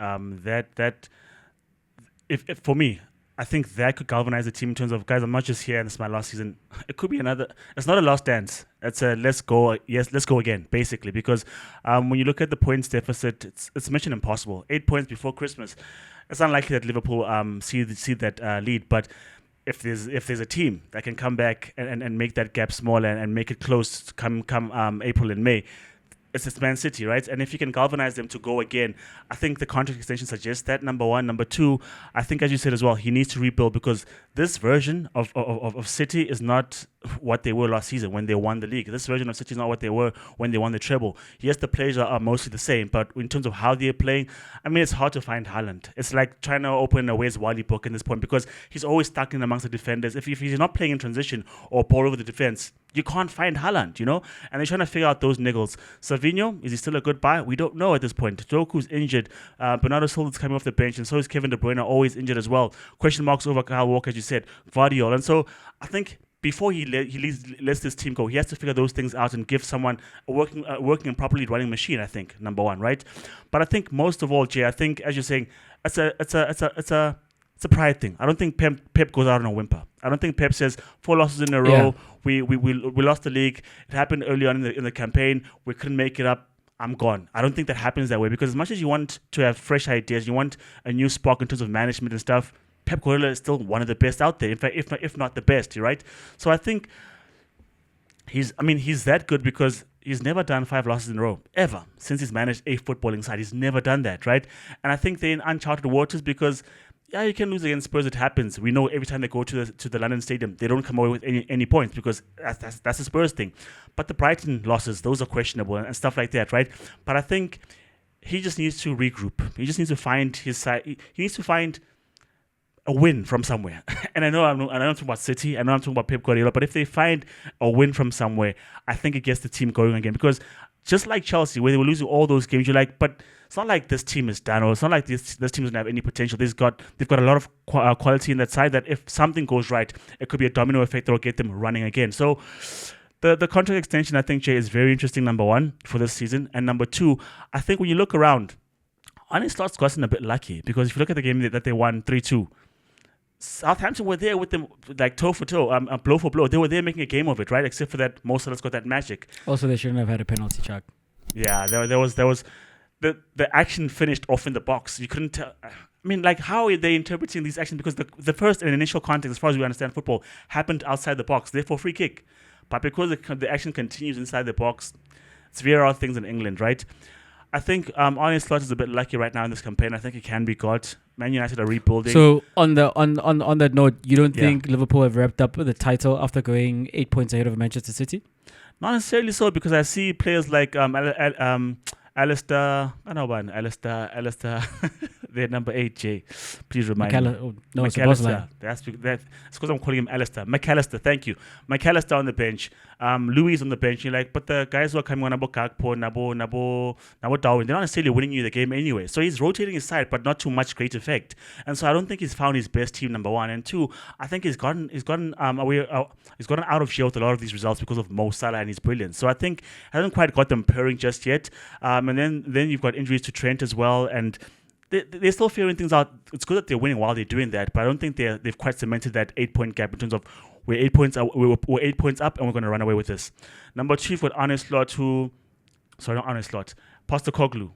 if for me, I think that could galvanize the team in terms of, guys, I'm not just here and it's my last season. It could be another. It's not a last dance. It's a let's go. Yes, let's go again, basically. Because when you look at the points deficit, it's mission impossible. 8 points before Christmas. It's unlikely that Liverpool see that lead. But if there's a team that can come back and make that gap smaller and make it close come April and May, it's Man City, right? And if you can galvanize them to go again, I think the contract extension suggests that, number one. Number two, I think, as you said as well, he needs to rebuild, because this version of City is not what they were last season when they won the league. This version of City is not what they were when they won the treble. Yes, the players are mostly the same, but in terms of how they're playing, I mean, it's hard to find Haaland. It's like trying to open a Where's Wally book in this point, because he's always stuck in amongst the defenders. If he's not playing in transition or ball over the defense, you can't find Haaland, you know? And they're trying to figure out those niggles. Savinho, is he still a good buy? We don't know at this point. Doku's injured. Bernardo Silva's coming off the bench, and so is Kevin De Bruyne, always injured as well. Question marks over Kyle Walker, as you said, Gvardiol. And so I think before he lets this team go, he has to figure those things out and give someone a working and properly running machine, I think, number one, right? But I think most of all, Jay, I think, as you're saying, it's a pride thing. I don't think Pep goes out on a whimper. I don't think Pep says 4 losses in a row. We lost the league. It happened early on in the campaign. We couldn't make it up. I'm gone. I don't think that happens that way, because as much as you want to have fresh ideas, you want a new spark in terms of management and stuff, Pep Guardiola is still one of the best out there. In fact, if not the best, right? So I think he's that good because he's never done 5 losses in a row, ever. Since he's managed a footballing side, he's never done that, right? And I think they're in uncharted waters because, yeah, you can lose against Spurs. It happens. We know every time they go to the London Stadium, they don't come away with any points because that's a Spurs thing. But the Brighton losses, those are questionable and stuff like that, right? But I think he just needs to regroup. He just needs to find his side. He needs to find a win from somewhere. And I know I'm talking about City. I know I'm talking about Pep Guardiola. But if they find a win from somewhere, I think it gets the team going again. Because just like Chelsea, where they were losing all those games, you're like, but it's not like this team is done, or it's not like this team doesn't have any potential. They've got a lot of quality in that side that if something goes right, it could be a domino effect that will get them running again. So the contract extension, I think, Jay, is very interesting, number one, for this season. And number two, I think when you look around, Arne Slot's gotten a bit lucky, because if you look at the game that they won 3-2, Southampton were there with them, like toe for toe, blow for blow. They were there making a game of it, right? Except for that Mo Salah's got that magic.
Also, they shouldn't have had a penalty, Chuck.
Yeah, there was the action finished off in the box. You couldn't tell. I mean, like, how are they interpreting these actions? Because the first and initial contact, as far as we understand football, happened outside the box, therefore free kick. But because the action continues inside the box, it's very odd things in England, right? I think Arne Slot is a bit lucky right now in this campaign. I think it can be got. Man United are rebuilding.
So on that note, you don't think Liverpool have wrapped up the title after going 8 points ahead of Manchester City?
Not necessarily so, because I see players like Alistair, they're number 8, Jay. Please remind me. McAllister. That's because I'm calling him Alistair. McAllister, thank you. McAllister on the bench. Louis on the bench. You're like, but the guys who are coming on, Nabo Gakpo, Nabo Darwin, they're not necessarily winning you the game anyway. So he's rotating his side, but not too much great effect. And so I don't think he's found his best team, number one. And two, I think he's gotten out of jail with a lot of these results because of Mo Salah and his brilliance. So I think he hasn't quite got them purring just yet. And then you've got injuries to Trent as well, and they're still figuring things out. It's good that they're winning while they're doing that, but I don't think they've quite cemented that 8-point gap in terms of we're 8 points up, we're 8 points up, and we're going to run away with this. Number 2, for Arne Slot, Postecoglou.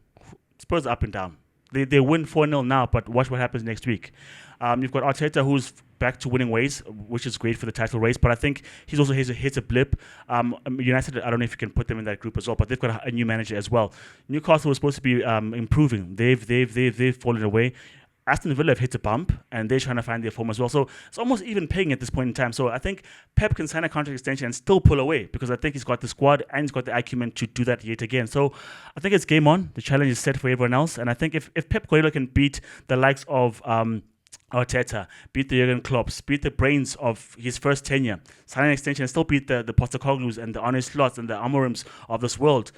Spurs up and down. They win 4-0 now, but watch what happens next week. You've got Arteta, who's back to winning ways, which is great for the title race, but I think he's also hit a blip. United, I don't know if you can put them in that group as well, but they've got a new manager as well. Newcastle was supposed to be improving. They've fallen away. Aston Villa have hit a bump, and they're trying to find their form as well. So it's almost even paying at this point in time. So I think Pep can sign a contract extension and still pull away, because I think he's got the squad and he's got the acumen to do that yet again. So I think it's game on. The challenge is set for everyone else. And I think if Pep Guardiola can beat the likes of Arteta, beat the Jurgen Klopps, beat the brains of his first tenure, sign an extension and still beat the Postecoglou's and the Arne Slots and the Amorims of this world,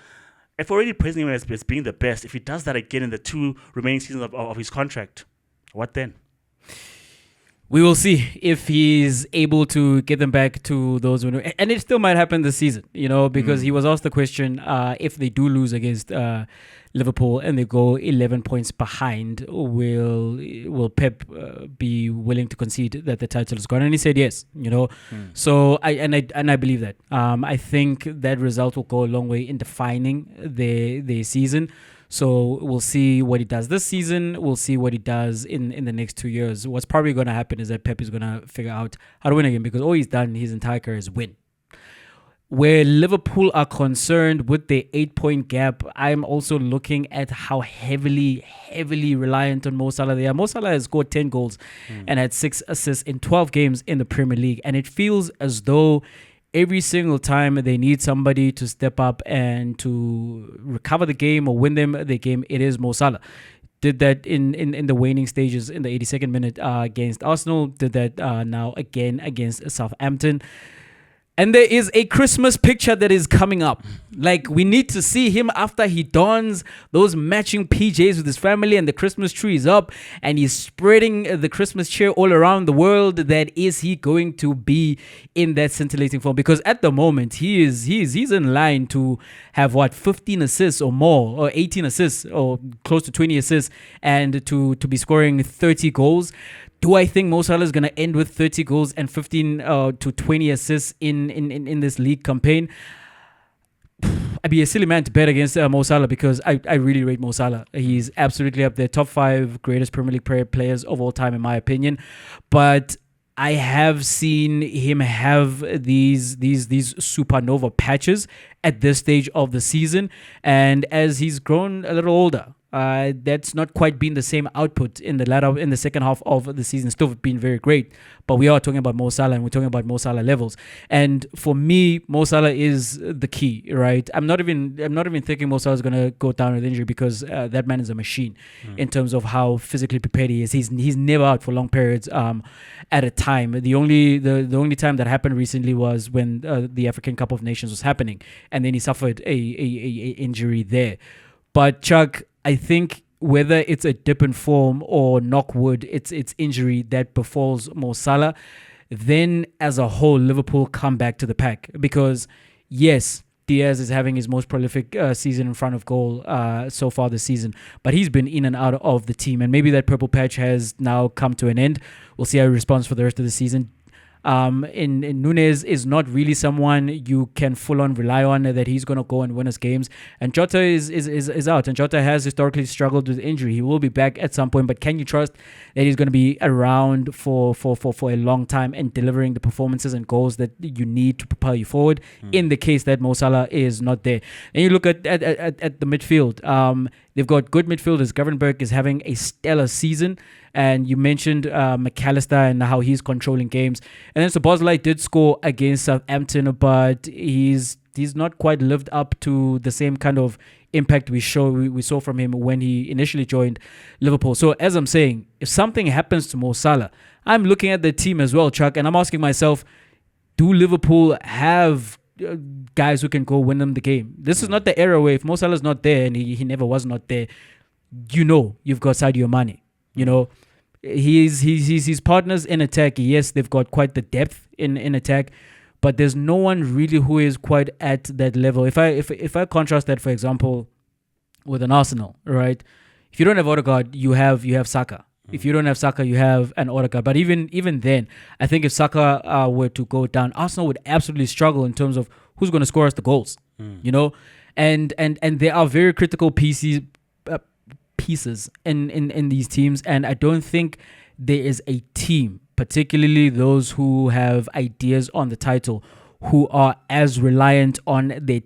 if we're already praising him as being the best, if he does that again in the 2 remaining seasons of his contract, what then?
We will see if he's able to get them back to those winners. And it still might happen this season, because he was asked the question, if they do lose against Liverpool and they go 11 points behind, will Pep be willing to concede that the title is gone? And he said yes, So I believe that. I think that result will go a long way in defining their season. So we'll see what he does this season. We'll see what he does in the next 2 years. What's probably going to happen is that Pep is going to figure out how to win again, because all he's done his entire career is win. Where Liverpool are concerned with the 8-point gap, I'm also looking at how heavily reliant on Mo Salah they are. Mo Salah has scored 10 goals and had 6 assists in 12 games in the Premier League. And it feels as though every single time they need somebody to step up and to recover the game or win them the game, it is Mo Salah. Did that in the waning stages in the 82nd minute against Arsenal. Did that now again against Southampton. And there is a Christmas picture that is coming up. Like, we need to see him after he dons those matching PJs with his family and the Christmas tree is up and he's spreading the Christmas cheer all around the world. That is he going to be in that scintillating form? Because at the moment, he's in line to have 15 assists or more, or 18 assists or close to 20 assists, and to be scoring 30 goals. Do I think Mo Salah is going to end with 30 goals and 15 to 20 assists in this league campaign? I'd be a silly man to bet against Mo Salah because I really rate Mo Salah. He's absolutely up there, top 5 greatest Premier League players of all time, in my opinion. But I have seen him have these supernova patches at this stage of the season, and as he's grown a little older, that's not quite been the same output in the second half of the season. Still been very great, but we are talking about Mo Salah, and we're talking about Mo Salah levels. And for me, Mo Salah is the key, right? I'm not even thinking Mo Salah is gonna go down with injury because that man is a machine in terms of how physically prepared he is. He's never out for long periods at a time. The only time that happened recently was when the African Cup of Nations was happening, and then he suffered a injury there. But Chuck, I think whether it's a dip in form or knock wood, it's injury that befalls Mo Salah. Then as a whole, Liverpool come back to the pack because yes, Diaz is having his most prolific season in front of goal so far this season, but he's been in and out of the team, and maybe that purple patch has now come to an end. We'll see how he responds for the rest of the season. In Nunes is not really someone you can full on rely on that he's going to go and win us games. And Jota is out, and Jota has historically struggled with injury. He will be back at some point, but can you trust that he's going to be around for a long time and delivering the performances and goals that you need to propel you forward in the case that Mo Salah is not there? And you look at the midfield. They've got good midfielders. Gravenberch is having a stellar season. And you mentioned McAllister and how he's controlling games. And then Szoboszlai did score against Southampton, but he's not quite lived up to the same kind of impact we saw from him when he initially joined Liverpool. So as I'm saying, if something happens to Mo Salah, I'm looking at the team as well, Chuck, and I'm asking myself, do Liverpool have guys who can go win them the game? This is not the era where if Mo Salah's not there, and he never was not there, you've got Sadio Mane. His partners in attack, yes, they've got quite the depth in attack, but there's no one really who is quite at that level. If I contrast that, for example, with an Arsenal, right? If you don't have Odegaard, you have Saka. If you don't have Saka, you have an Odegaard. But even then, I think if Saka were to go down, Arsenal would absolutely struggle in terms of who's going to score us the goals. And there are very critical pieces in these teams, and I don't think there is a team, particularly those who have ideas on the title, who are as reliant on their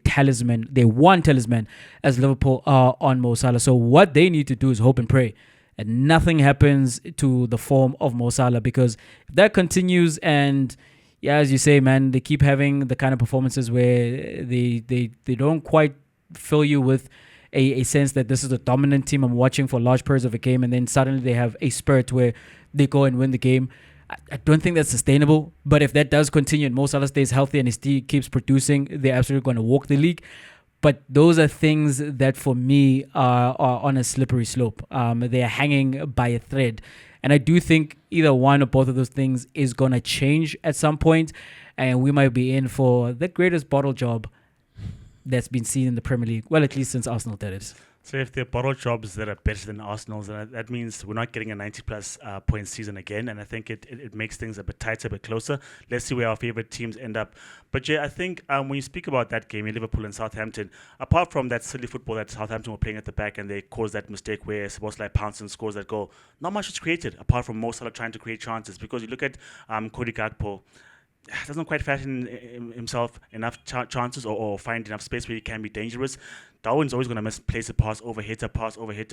one talisman, as Liverpool are on Mo Salah. So what they need to do is hope and pray and nothing happens to the form of Mo Salah, because if that continues, and yeah, as you say, man, they keep having the kind of performances where they don't quite fill you with a sense that this is a dominant team I'm watching for large periods of a game, and then suddenly they have a spurt where they go and win the game. I don't think that's sustainable, but if that does continue and Mo Salah stays healthy and his team keeps producing, they're absolutely going to walk the league. But those are things that for me are on a slippery slope. They are hanging by a thread. And I do think either one or both of those things is going to change at some point, and we might be in for the greatest bottle job that's been seen in the Premier League. Well, at least since Arsenal did it.
So if there are bottle jobs that are better than Arsenal's, then that means we're not getting a 90-plus point season again, and I think it makes things a bit tighter, a bit closer. Let's see where our favourite teams end up. But Jay, I think when you speak about that game in Liverpool and Southampton, apart from that silly football that Southampton were playing at the back and they caused that mistake where Szoboszlai pounced and scores that goal, not much was created apart from Mo Salah trying to create chances, because you look at Cody Gakpo, doesn't quite fashion himself enough chances or find enough space where he can be dangerous. Darwin's always going to misplace a pass over hitter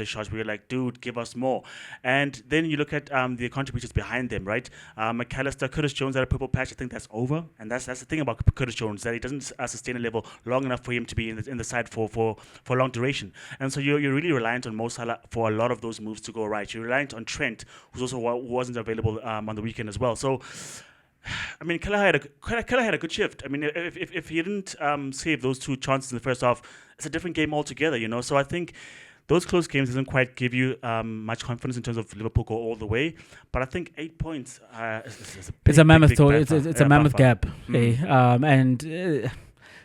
shots where you're like, dude, give us more. And then you look at the contributors behind them, right? McAllister, Curtis Jones at a purple patch, I think that's over. And that's the thing about Curtis Jones, that he doesn't sustain a level long enough for him to be in the side for long duration. And so you're really reliant on Mo Salah for a lot of those moves to go right. You're reliant on Trent, who wasn't available on the weekend as well. So I mean, Keller had a good shift. I mean, if he didn't save those two chances in the first half, it's a different game altogether, So I think those close games doesn't quite give you much confidence in terms of Liverpool go all the way. But I think 8 points is a big,
it's a mammoth
big, big
it's a mammoth gap. And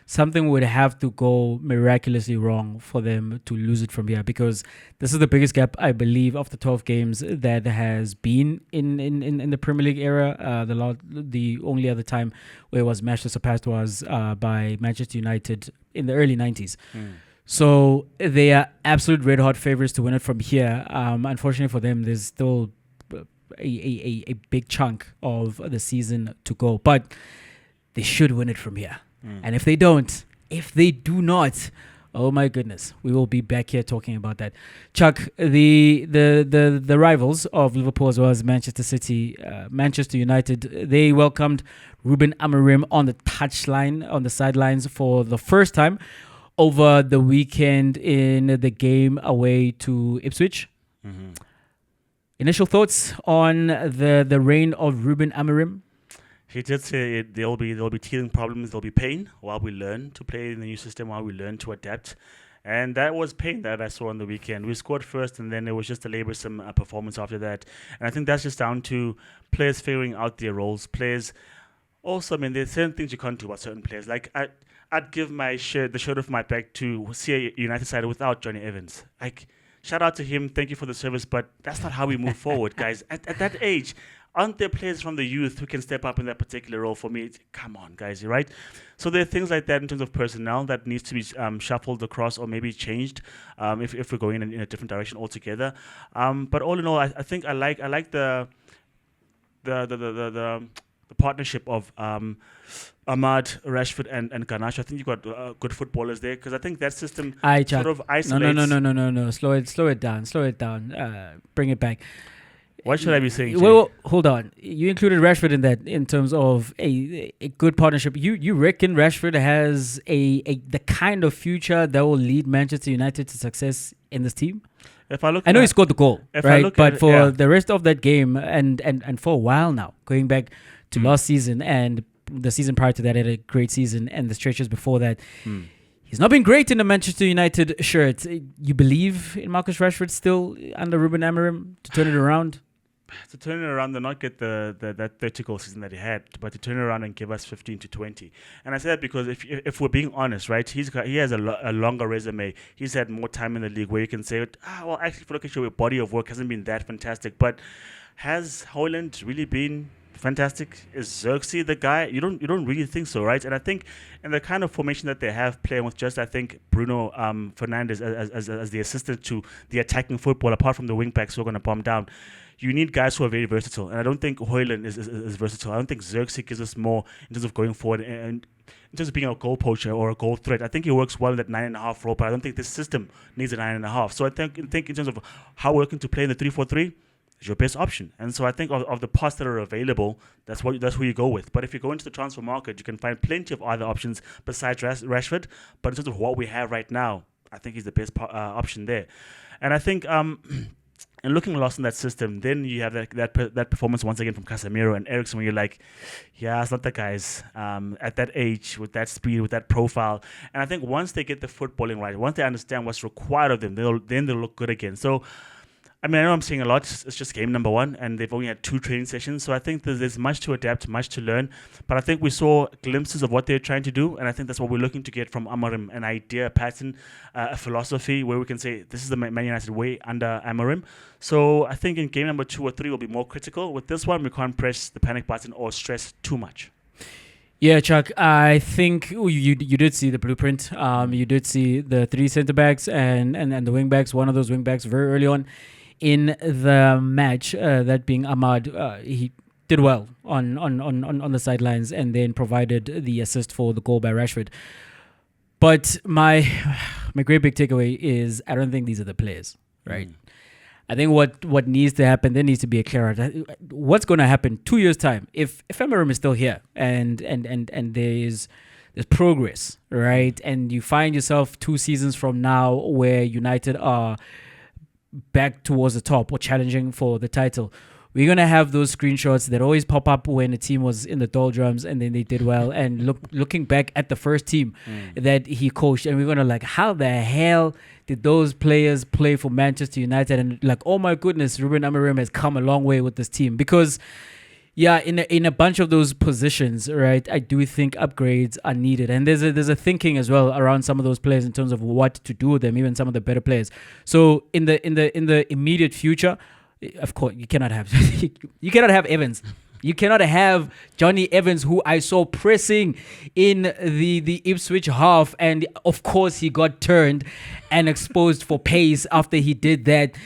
something would have to go miraculously wrong for them to lose it from here, because this is the biggest gap, I believe, after 12 games that has been in the Premier League era. The only other time where it was matched or surpassed was by Manchester United in the early 90s. So they are absolute red hot favorites to win it from here. Unfortunately for them, there's still a big chunk of the season to go, but they should win it from here. And if they do not, oh my goodness, we will be back here talking about that. Chuck, the rivals of Liverpool as well as Manchester City, Manchester United, they welcomed Ruben Amorim on the touchline, on the sidelines for the first time over the weekend in the game away to Ipswich. Initial thoughts on the reign of Ruben Amorim?
He did say there'll be teething problems, there'll be pain while we learn to play in the new system, while we learn to adapt. And that was pain that I saw on the weekend. We scored first, and then it was just a laboursome performance after that. And I think that's just down to players figuring out their roles. Players also, I mean, there's certain things you can't do about certain players. Like, I'd give the shirt off my back to see a United side without Johnny Evans. Like, shout out to him, thank you for the service, but that's not how we move forward, guys. At that age, aren't there players from the youth who can step up in that particular role? For me, come on, guys, right? So there are things like that in terms of personnel that needs to be shuffled across or maybe changed if we're going in a different direction altogether. But all in all, I think I like the partnership of Ahmad, Rashford, and Garnacho. I think you've got good footballers there, because I think that system sort of isolates.
No. Slow it down. Bring it back.
What should I be saying?
Well, hold on. You included Rashford in that in terms of a good partnership. You reckon Rashford has the kind of future that will lead Manchester United to success in this team? I know he scored the goal, right? But for the rest of that game and for a while now, going back to last season and the season prior to that, had a great season, and the stretches before that, he's not been great in the Manchester United shirt. You believe in Marcus Rashford still under Ruben Amorim to turn it around?
To turn it around and not get that 30 goal season that he had, but to turn it around and give us 15 to 20. And I say that because if we're being honest, right, he has a longer resume. He's had more time in the league where you can say, well, actually, if you look at your body of work, hasn't been that fantastic. But has Haaland really been fantastic? Is Xerxes the guy? You don't really think so, right? And I think in the kind of formation that they have playing with just, I think, Bruno Fernandes as the assistant to the attacking football, apart from the wing backs who are going to bomb down, you need guys who are very versatile. And I don't think Haaland is versatile. I don't think Xerxes gives us more in terms of going forward and in terms of being a goal poacher or a goal threat. I think he works well in that 9.5 role, but I don't think this system needs a 9.5. So I think in terms of how we're looking to play in the 3-4-3, is your best option. And so I think of the parts that are available, that's who you go with. But if you go into the transfer market, you can find plenty of other options besides Rashford. But in terms of what we have right now, I think he's the best option there. And I think and looking lost in that system, then you have that performance once again from Casemiro and Eriksen, where you're like, yeah, it's not the guys at that age, with that speed, with that profile. And I think once they get the footballing right, once they understand what's required of them, they'll look good again. So, I mean, I know I'm saying a lot. It's just game number 1, and they've only had 2 training sessions. So I think there's much to adapt, much to learn. But I think we saw glimpses of what they're trying to do, and I think that's what we're looking to get from Amorim, an idea, a pattern, a philosophy where we can say, this is the Man United way under Amorim. So I think in game number 2 or 3, we'll be more critical. With this one, we can't press the panic button or stress too much.
Yeah, Chuck, I think you did see the blueprint. You did see the 3 centre-backs and the wing-backs, one of those wing-backs very early on in the match, that being Ahmad. He did well on the sidelines and then provided the assist for the goal by Rashford. But my great big takeaway is I don't think these are the players, right? I think what needs to happen, there needs to be a clear what's going to happen 2 years' time if Amorim is still here and there's progress, right? And you find yourself 2 seasons from now where United are back towards the top or challenging for the title. We're going to have those screenshots that always pop up when a team was in the doldrums and then they did well, and looking back at the first team that he coached, and we're going to like, how the hell did those players play for Manchester United? And like, oh my goodness, Ruben Amorim has come a long way with this team, because Yeah, in a bunch of those positions, right? I do think upgrades are needed, and there's a thinking as well around some of those players in terms of what to do with them, even some of the better players. So in the immediate future, of course, you cannot have you cannot have Evans. You cannot have Johnny Evans, who I saw pressing in the Ipswich half, and of course he got turned and exposed for pace after he did that.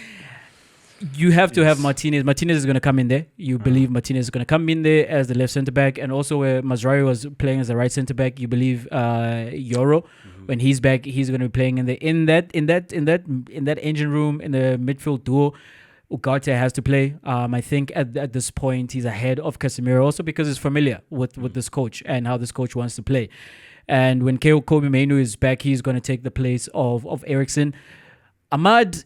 You have to have Martinez. Martinez is going to come in there. You believe Martinez is going to come in there as the left centre back, and also where Mazraoui was playing as the right centre back. You believe Yoro, when he's back, he's going to be playing in that engine room in the midfield duo. Ugarte has to play. I think at this point he's ahead of Casemiro, also because he's familiar with this coach and how this coach wants to play. And when Kobe Mainu is back, he's going to take the place of Eriksson. Ahmad.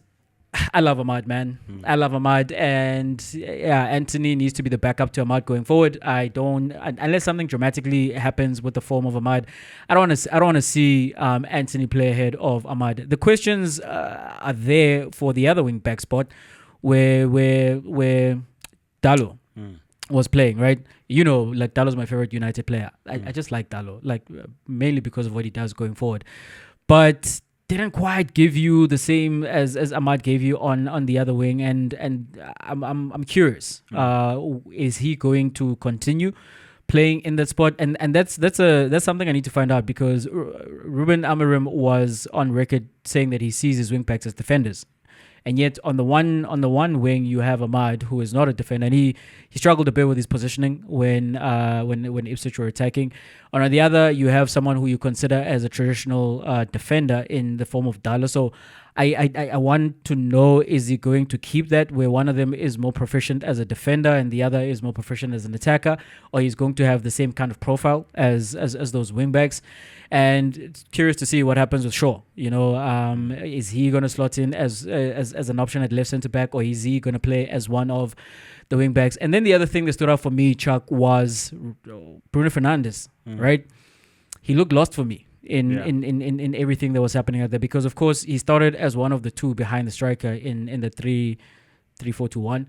I love Ahmad, man. I love Ahmad, and yeah, Anthony needs to be the backup to Ahmad going forward. I don't, unless something dramatically happens with the form of Ahmad, I don't want to see Anthony play ahead of Ahmad. The questions are there for the other wing back spot, where Dalo was playing, right? You know, like Dalo's my favorite United player. I just like Dalo, like mainly because of what he does going forward, but didn't quite give you the same as Ahmad gave you on the other wing, and I'm curious. Is he going to continue playing in that spot? And that's something I need to find out, because Ruben Amorim was on record saying that he sees his wing backs as defenders. And yet on the one wing you have Ahmad, who is not a defender, and he struggled a bit with his positioning when Ipswich were attacking. On the other, you have someone who you consider as a traditional defender in the form of Dalo. So I want to know, is he going to keep that, where one of them is more proficient as a defender and the other is more proficient as an attacker, or he's going to have the same kind of profile as those wing backs? And it's curious to see what happens with Shaw. You know, is he going to slot in as an option at left centre back, or is he going to play as one of the wing backs? And then the other thing that stood out for me, Chuck, was Bruno Fernandes. Right, he looked lost for me in everything that was happening out there, because of course he started as one of the two behind the striker in the 3-4-2-1.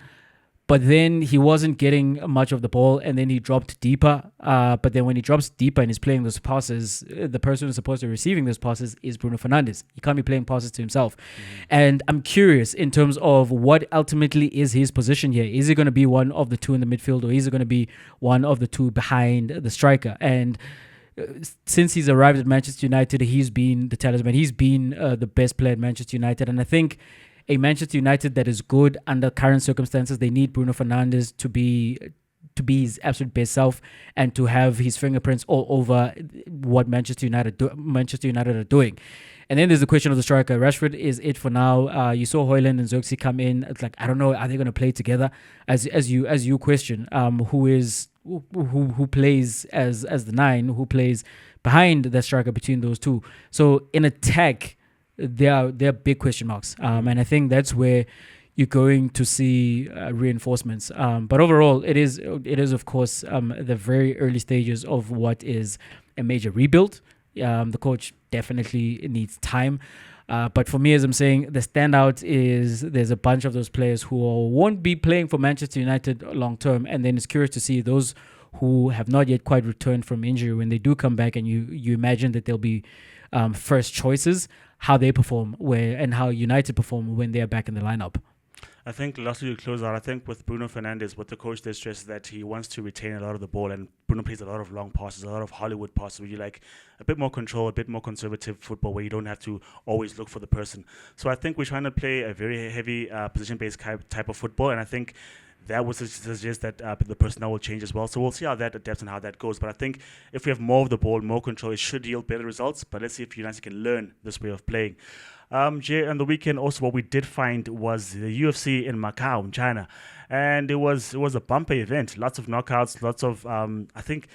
But then he wasn't getting much of the ball, and then he dropped deeper. But then when he drops deeper and he's playing those passes, the person who's supposed to be receiving those passes is Bruno Fernandes. He can't be playing passes to himself. And I'm curious in terms of what ultimately is his position here. Is he going to be one of the two in the midfield, or is he going to be one of the two behind the striker? And since he's arrived at Manchester United, he's been the talisman. He's been the best player at Manchester United. And I think a Manchester United that is good under current circumstances, they need Bruno Fernandes to be his absolute best self and to have his fingerprints all over what Manchester United are doing. And then there's the question of the striker. Rashford is it for now. You saw Højlund and Xerxes come in. It's like, I don't know, are they going to play together? As you question, who plays as the 9, who plays behind the striker between those two. So in attack, there are big question marks, and I think that's where you're going to see reinforcements. But overall, it is of course the very early stages of what is a major rebuild. The coach definitely needs time. But for me, as I'm saying, the standout is there's a bunch of those players who won't be playing for Manchester United long term, and then it's curious to see those who have not yet quite returned from injury, when they do come back, and you imagine that they'll be first choices, how they perform and how United perform when they're back in the lineup.
I think lastly to close out, I think with Bruno Fernandes, what the coach does stress is that he wants to retain a lot of the ball, and Bruno plays a lot of long passes, a lot of Hollywood passes, where you like a bit more control, a bit more conservative football, where you don't have to always look for the person. So I think we're trying to play a very heavy position-based type of football, and I think that would suggest that the personnel will change as well. So we'll see how that adapts and how that goes. But I think if we have more of the ball, more control, it should yield better results. But let's see if United can learn this way of playing. Jay, on the weekend also what we did find was the UFC in Macau in China, and it was a bumper event. Lots of knockouts, lots of I think.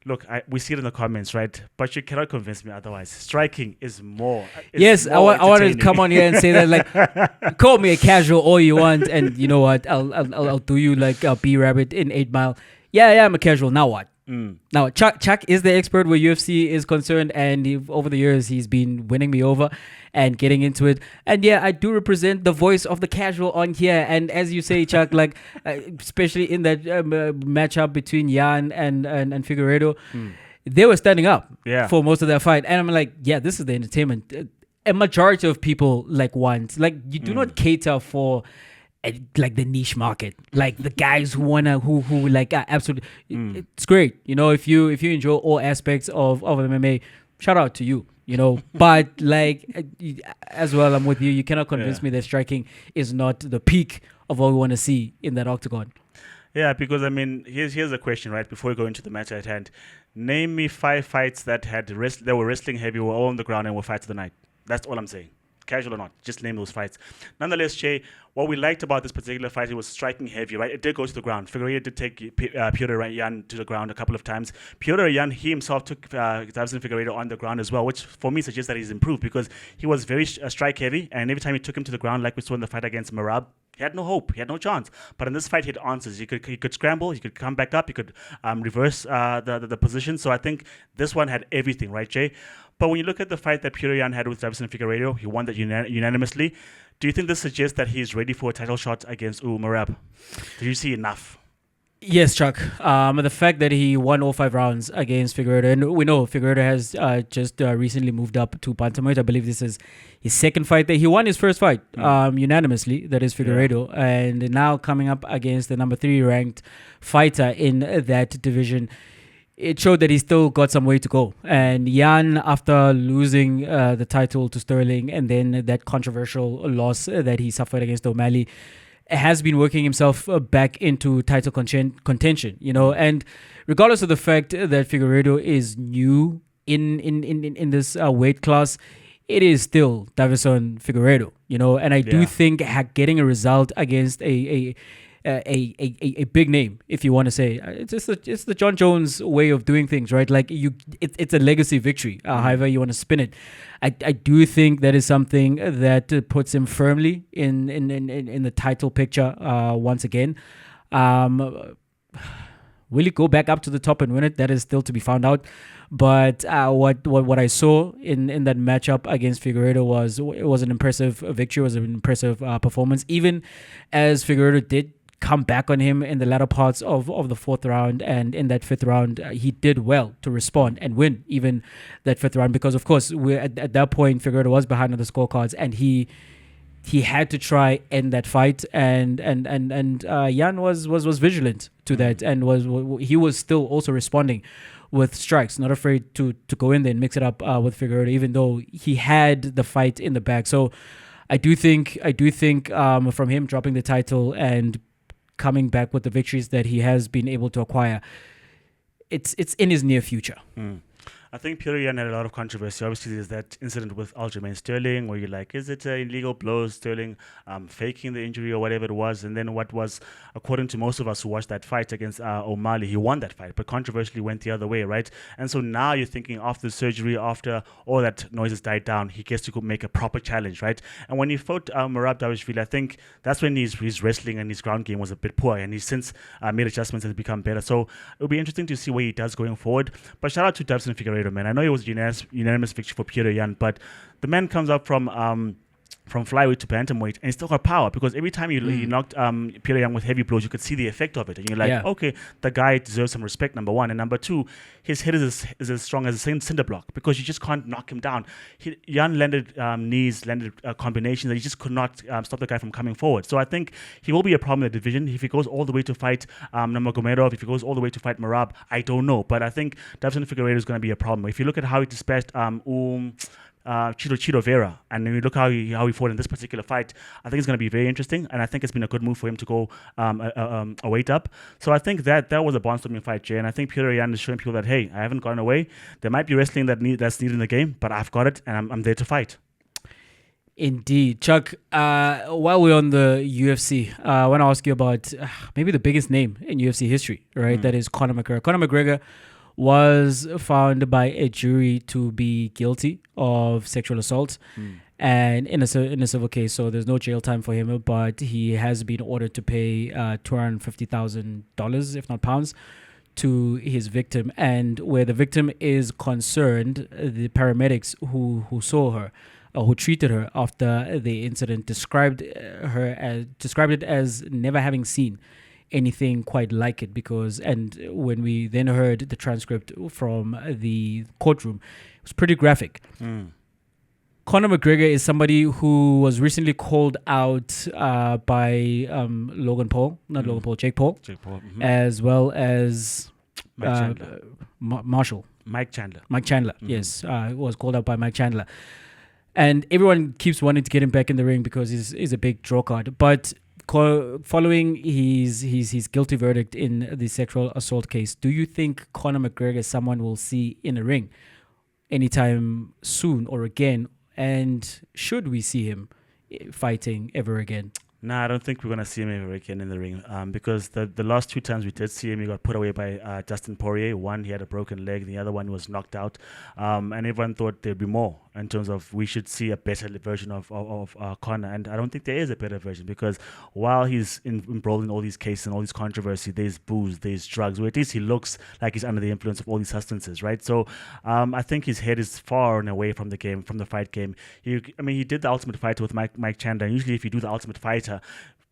Look, we see it in the comments, right? But you cannot convince me otherwise. Striking is more.
Yes, I wanted to come on here and say that, like, call me a casual all you want, and you know what? I'll do you like a B Rabbit in 8 Mile. Yeah, I'm a casual. Now what? Now, Chuck is the expert where UFC is concerned, and over the years he's been winning me over and getting into it. And yeah, I do represent the voice of the casual on here. And as you say, Chuck, like especially in that matchup between Yan and Figueiredo, they were standing up for most of their fight, and I'm like, yeah, this is the entertainment. A majority of people want you do not cater for. Like the niche market, like the guys who absolutely, it's great. If you enjoy all aspects of MMA, shout out to you. But as well, I'm with you. You cannot convince me that striking is not the peak of what we want to see in that octagon.
Yeah, because I mean, here's a question, right? Before we go into the match at hand, name me 5 fights that were wrestling heavy, were all on the ground, and were fights of the night. That's all I'm saying. Casual or not, just name those fights. Nonetheless, Jay, what we liked about this particular fight, it was striking heavy, right? It did go to the ground. Figueiredo did take Petr Yan to the ground a couple of times. Petr Yan, he himself took Deiveson Figueiredo on the ground as well, which for me suggests that he's improved because he was very strike heavy, and every time he took him to the ground, like we saw in the fight against Marab, he had no hope. He had no chance. But in this fight, he had answers. He could scramble. He could come back up. He could reverse the position. So I think this one had everything, right, Jay? But when you look at the fight that Petr Yan had with Deiveson Figueiredo, he won that unanimously. Do you think this suggests that he's ready for a title shot against Marab? Did you see enough?
Yes, Chuck. The fact that he won all 5 rounds against Figueiredo, and we know Figueiredo has just recently moved up to bantamweight. I believe this is his second fight there. He won his first fight unanimously, that is Figueiredo, and now coming up against the number 3 ranked fighter in that division. It showed that he still got some way to go. And Yan, after losing the title to Sterling and then that controversial loss that he suffered against O'Malley, has been working himself back into title contention, and regardless of the fact that Figueiredo is new in this weight class, it is still Deiveson Figueiredo, and I do think getting a result against a big name, if you want to say, it's the John Jones way of doing things, right? Like it's a legacy victory, however you want to spin it. I do think that is something that puts him firmly in the title picture once again. Will he go back up to the top and win it? That is still to be found out. But what I saw in that matchup against Figueiredo was an impressive victory, was an impressive performance, even as Figueiredo did come back on him in the latter parts of the 4th round, and in that 5th round he did well to respond and win even that 5th round, because of course we're at that point Figueiredo was behind on the scorecards, and he had to try end that fight, and Yan was vigilant to that, and he was still also responding with strikes, not afraid to go in there and mix it up with Figueiredo, even though he had the fight in the bag. So I do think from him dropping the title and coming back with the victories that he has been able to acquire, it's in his near future.
I think Petr Yan had a lot of controversy. Obviously, there's that incident with Aljamain Sterling where you're like, is it an illegal blow? Sterling faking the injury or whatever it was. And then what was, according to most of us who watched that fight against O'Malley, he won that fight, but controversially went the other way, right? And so now you're thinking after the surgery, after all that noise has died down, he gets to go make a proper challenge, right? And when he fought Merab Dvalishvili, I think that's when his wrestling and his ground game was a bit poor, and he's since made adjustments and has become better. So it'll be interesting to see what he does going forward. But shout out to Deiveson Figueiredo, man. I know it was a unanimous victory for Petr Yan, but the man comes up from flyweight to bantamweight, and he still got power, because every time he knocked Petr Yan with heavy blows, you could see the effect of it, and you're like, okay, the guy deserves some respect, number one, and number two, his head is as strong as a cinder block, because you just can't knock him down. Yan landed knees, landed combinations, and he just could not stop the guy from coming forward. So I think he will be a problem in the division. If he goes all the way to fight Nurmagomedov, if he goes all the way to fight Merab, I don't know, but I think Deiveson Figueiredo is going to be a problem. If you look at how he dispatched Chito Vera, and then you look how he fought in this particular fight, I think it's going to be very interesting, and I think it's been a good move for him to go a weight up. So I think that was a barnstorming fight, Jay, and I think Petr Yan is showing people that, hey, I haven't gone away. There might be wrestling that's needed in the game, but I've got it, and I'm there to fight.
Indeed. Chuck, while we're on the UFC, I want to ask you about maybe the biggest name in UFC history, right? That is Conor McGregor. Conor McGregor was found by a jury to be guilty of sexual assault and in a civil case, so there's no jail time for him, but he has been ordered to pay $250,000, if not pounds, to his victim, and where the victim is concerned, the paramedics who saw her, who treated her after the incident, described it as never having seen anything quite like it. And when we then heard the transcript from the courtroom, it was pretty graphic. Conor McGregor is somebody who was recently called out by Logan Paul, not Logan Paul, Jake Paul, as well as Mike Chandler. Yes, was called out by Mike Chandler. And everyone keeps wanting to get him back in the ring because he's a big draw card. But following his guilty verdict in the sexual assault case, do you think Conor McGregor is someone we'll see in a ring anytime soon or again? And should we see him fighting ever again?
No, I don't think we're going to see him ever again in the ring because the last 2 times we did see him, he got put away by Dustin Poirier. One, he had a broken leg. The other one was knocked out. And everyone thought there'd be more in terms of we should see a better version of Conor. And I don't think there is a better version because while he's embroiled in all these cases and all these controversy, there's booze, there's drugs, or at least he looks like he's under the influence of all these substances, right? So I think his head is far and away from the game, from the fight game. He did the Ultimate Fighter with Mike Chandler. And usually if you do the Ultimate Fighter,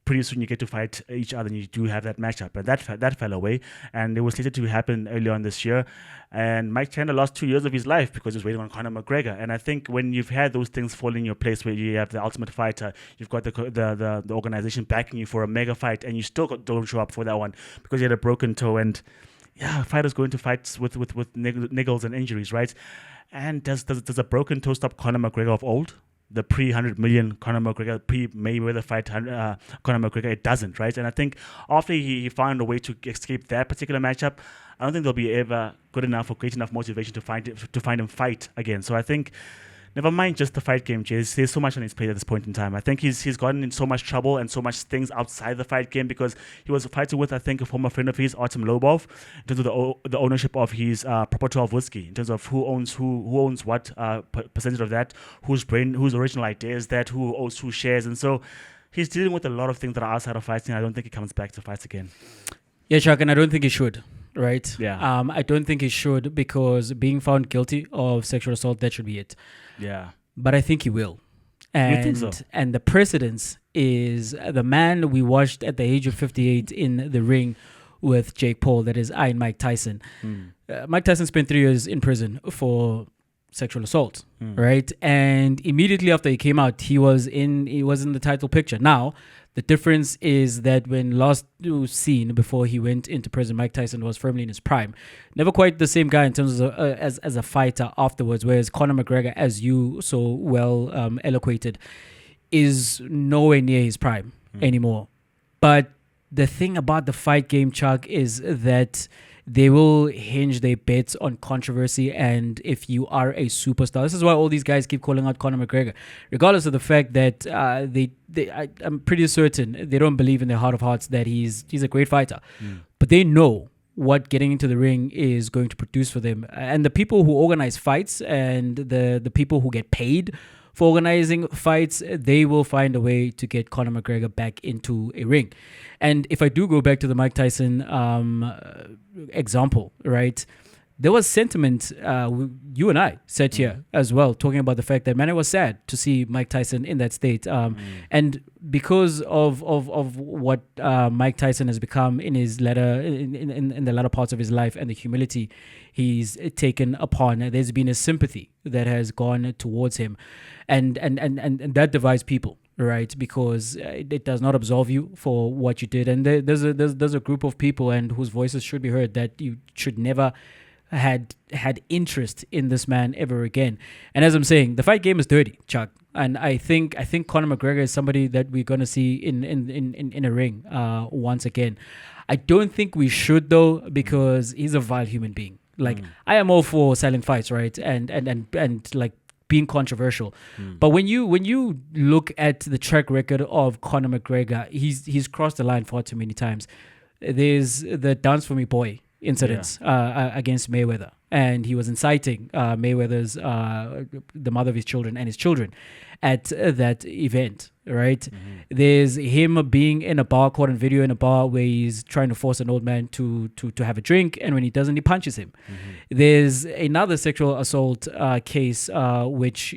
pretty soon you get to fight each other and you do have that matchup. But that fell away, and it was slated to happen earlier on this year. And Mike Chandler lost 2 years of his life because he was waiting on Conor McGregor. And I think when you've had those things fall in your place where you have the Ultimate Fighter, you've got the organization backing you for a mega fight, and you still don't show up for that one because you had a broken toe. And yeah, fighters go into fights with niggles and injuries, right? And does a broken toe stop Conor McGregor of old? The pre-100 million Conor McGregor, pre-Mayweather fight Conor McGregor, it doesn't, right? And I think after he found a way to escape that particular matchup, I don't think they'll be ever good enough or great enough motivation to find him fight again. So I think, never mind just the fight game, Jay. There's so much on his plate at this point in time. I think he's gotten in so much trouble and so much things outside the fight game because he was fighting with, I think, a former friend of his, Artem Lobov, in terms of the ownership of his Proper 12 whiskey, in terms of who owns what percentage of that, whose original idea is that, who owns who shares. And so he's dealing with a lot of things that are outside of fighting. I don't think he comes back to fight again.
Yeah, Chuck, and I don't think he should. Right?
Yeah.
I don't think he should because being found guilty of sexual assault, that should be it.
Yeah.
But I think he will. And,
you think so?
And the precedence is the man we watched at the age of 58 in the ring with Jake Paul, that is Iron Mike Tyson. Mike Tyson spent 3 years in prison for sexual assault, right? And immediately after he came out, he was in the title picture. Now, the difference is that when last seen before he went into prison, Mike Tyson was firmly in his prime. Never quite the same guy in terms of as a fighter afterwards, whereas Conor McGregor, as you so well eloquated, is nowhere near his prime anymore. But the thing about the fight game, Chuck, is that they will hinge their bets on controversy and if you are a superstar. This is why all these guys keep calling out Conor McGregor, regardless of the fact that I'm pretty certain they don't believe in their heart of hearts that he's a great fighter. But they know what getting into the ring is going to produce for them. And the people who organize fights and the people who get paid for organizing fights, they will find a way to get Conor McGregor back into a ring. And if I do go back to the Mike Tyson example, right, there was sentiment, you and I sat here as well, talking about the fact that, man, it was sad to see Mike Tyson in that state. And because of what Mike Tyson has become in his in the latter parts of his life and the humility he's taken upon, there's been a sympathy that has gone towards him. And that divides people, right? Because it does not absolve you for what you did. And there's a group of people and whose voices should be heard that you should never had interest in this man ever again. And as I'm saying, the fight game is dirty, Chuck. And I think Conor McGregor is somebody that we're gonna see in a ring once again. I don't think we should though, because he's a vile human being. Like I am all for silent fights, right? And like being controversial. But when you look at the track record of Conor McGregor, he's crossed the line far too many times. There's the dance for me boy incidents against Mayweather. and he was inciting Mayweather's the mother of his children and his children at that event. Right? There's him being in a bar, caught on video in a bar where he's trying to force an old man to have a drink, and when he doesn't, he punches him. There's another sexual assault case which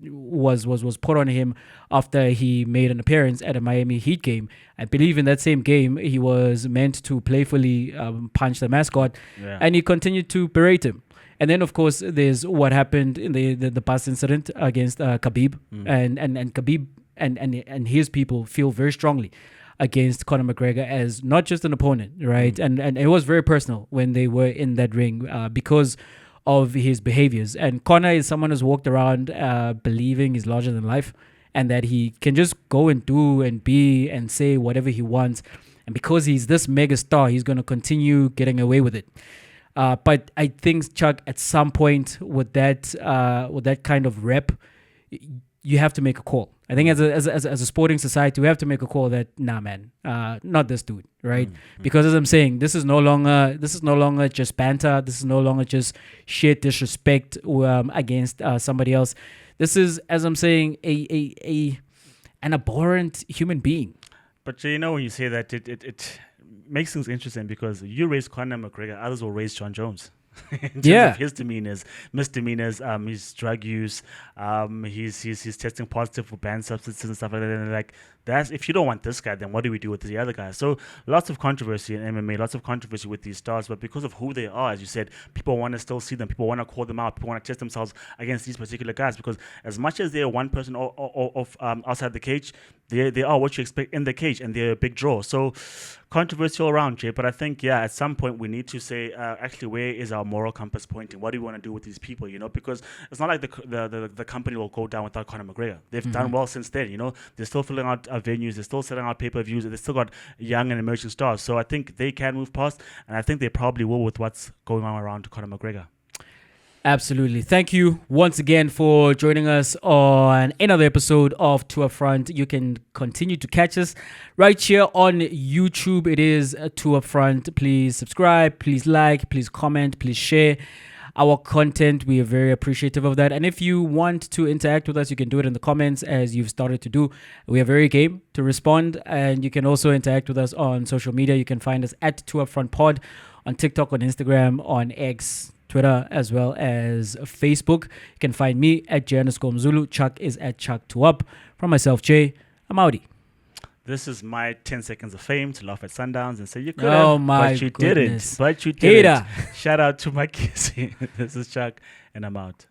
was put on him after he made an appearance at a Miami Heat game. I believe in that same game he was meant to playfully punch the mascot, and he continued to berate him. And then, of course, there's what happened in the past incident against Khabib, and Khabib and his people feel very strongly against Conor McGregor as not just an opponent, right? And it was very personal when they were in that ring because of his behaviors. And Conor is someone who's walked around believing he's larger than life and that he can just go and do and be and say whatever he wants. And because he's this mega star, he's going to continue getting away with it. But I think, Chuck, at some point with that kind of rep, you have to make a call. I think as a sporting society, we have to make a call that, nah, man, not this dude, right? Because as I'm saying, this is no longer just banter. This is no longer just shit disrespect against somebody else. This is, as I'm saying, an abhorrent human being.
But when you say that, it makes things interesting because you raise Conor McGregor, others will raise John Jones. In terms of his demeanors, misdemeanors, his drug use, he's testing positive for banned substances and stuff like that. And like that's, if you don't want this guy, then what do we do with the other guy? So lots of controversy in MMA, lots of controversy with these stars, but because of who they are, as you said, people want to still see them, people want to call them out, people want to test themselves against these particular guys, because as much as they're one person outside the cage, they are what you expect in the cage, and they're a big draw. So controversial around, Jay, but I think at some point we need to say actually, where is our moral compass pointing? What do we want to do with these people? Because it's not like the company will go down without Conor McGregor. They've done well since then. They're still filling out venues, they're still selling out pay-per-views, they've still got young and emerging stars. So I think they can move past, and I think they probably will with what's going on around Conor McGregor.
Absolutely. Thank you once again for joining us on another episode of Two Up Front. You can continue to catch us right here on YouTube. It is Two Up Front. Please subscribe, please like, please comment, please share our content. We are very appreciative of that. And if you want to interact with us, you can do it in the comments as you've started to do. We are very game to respond, and you can also interact with us on social media. You can find us at Two Up Front Pod on TikTok, on Instagram, on X, Twitter, as well as Facebook. You can find me at J_Mzulu. Chuck is at Chuck2Up. From myself, Jay, I'm outie.
This is my 10 seconds of fame to laugh at Sundowns and say you could have, but you
goodness.
didn't. But you didn't.
Hater.
Shout out to Magesi. This is Chuck, and I'm out.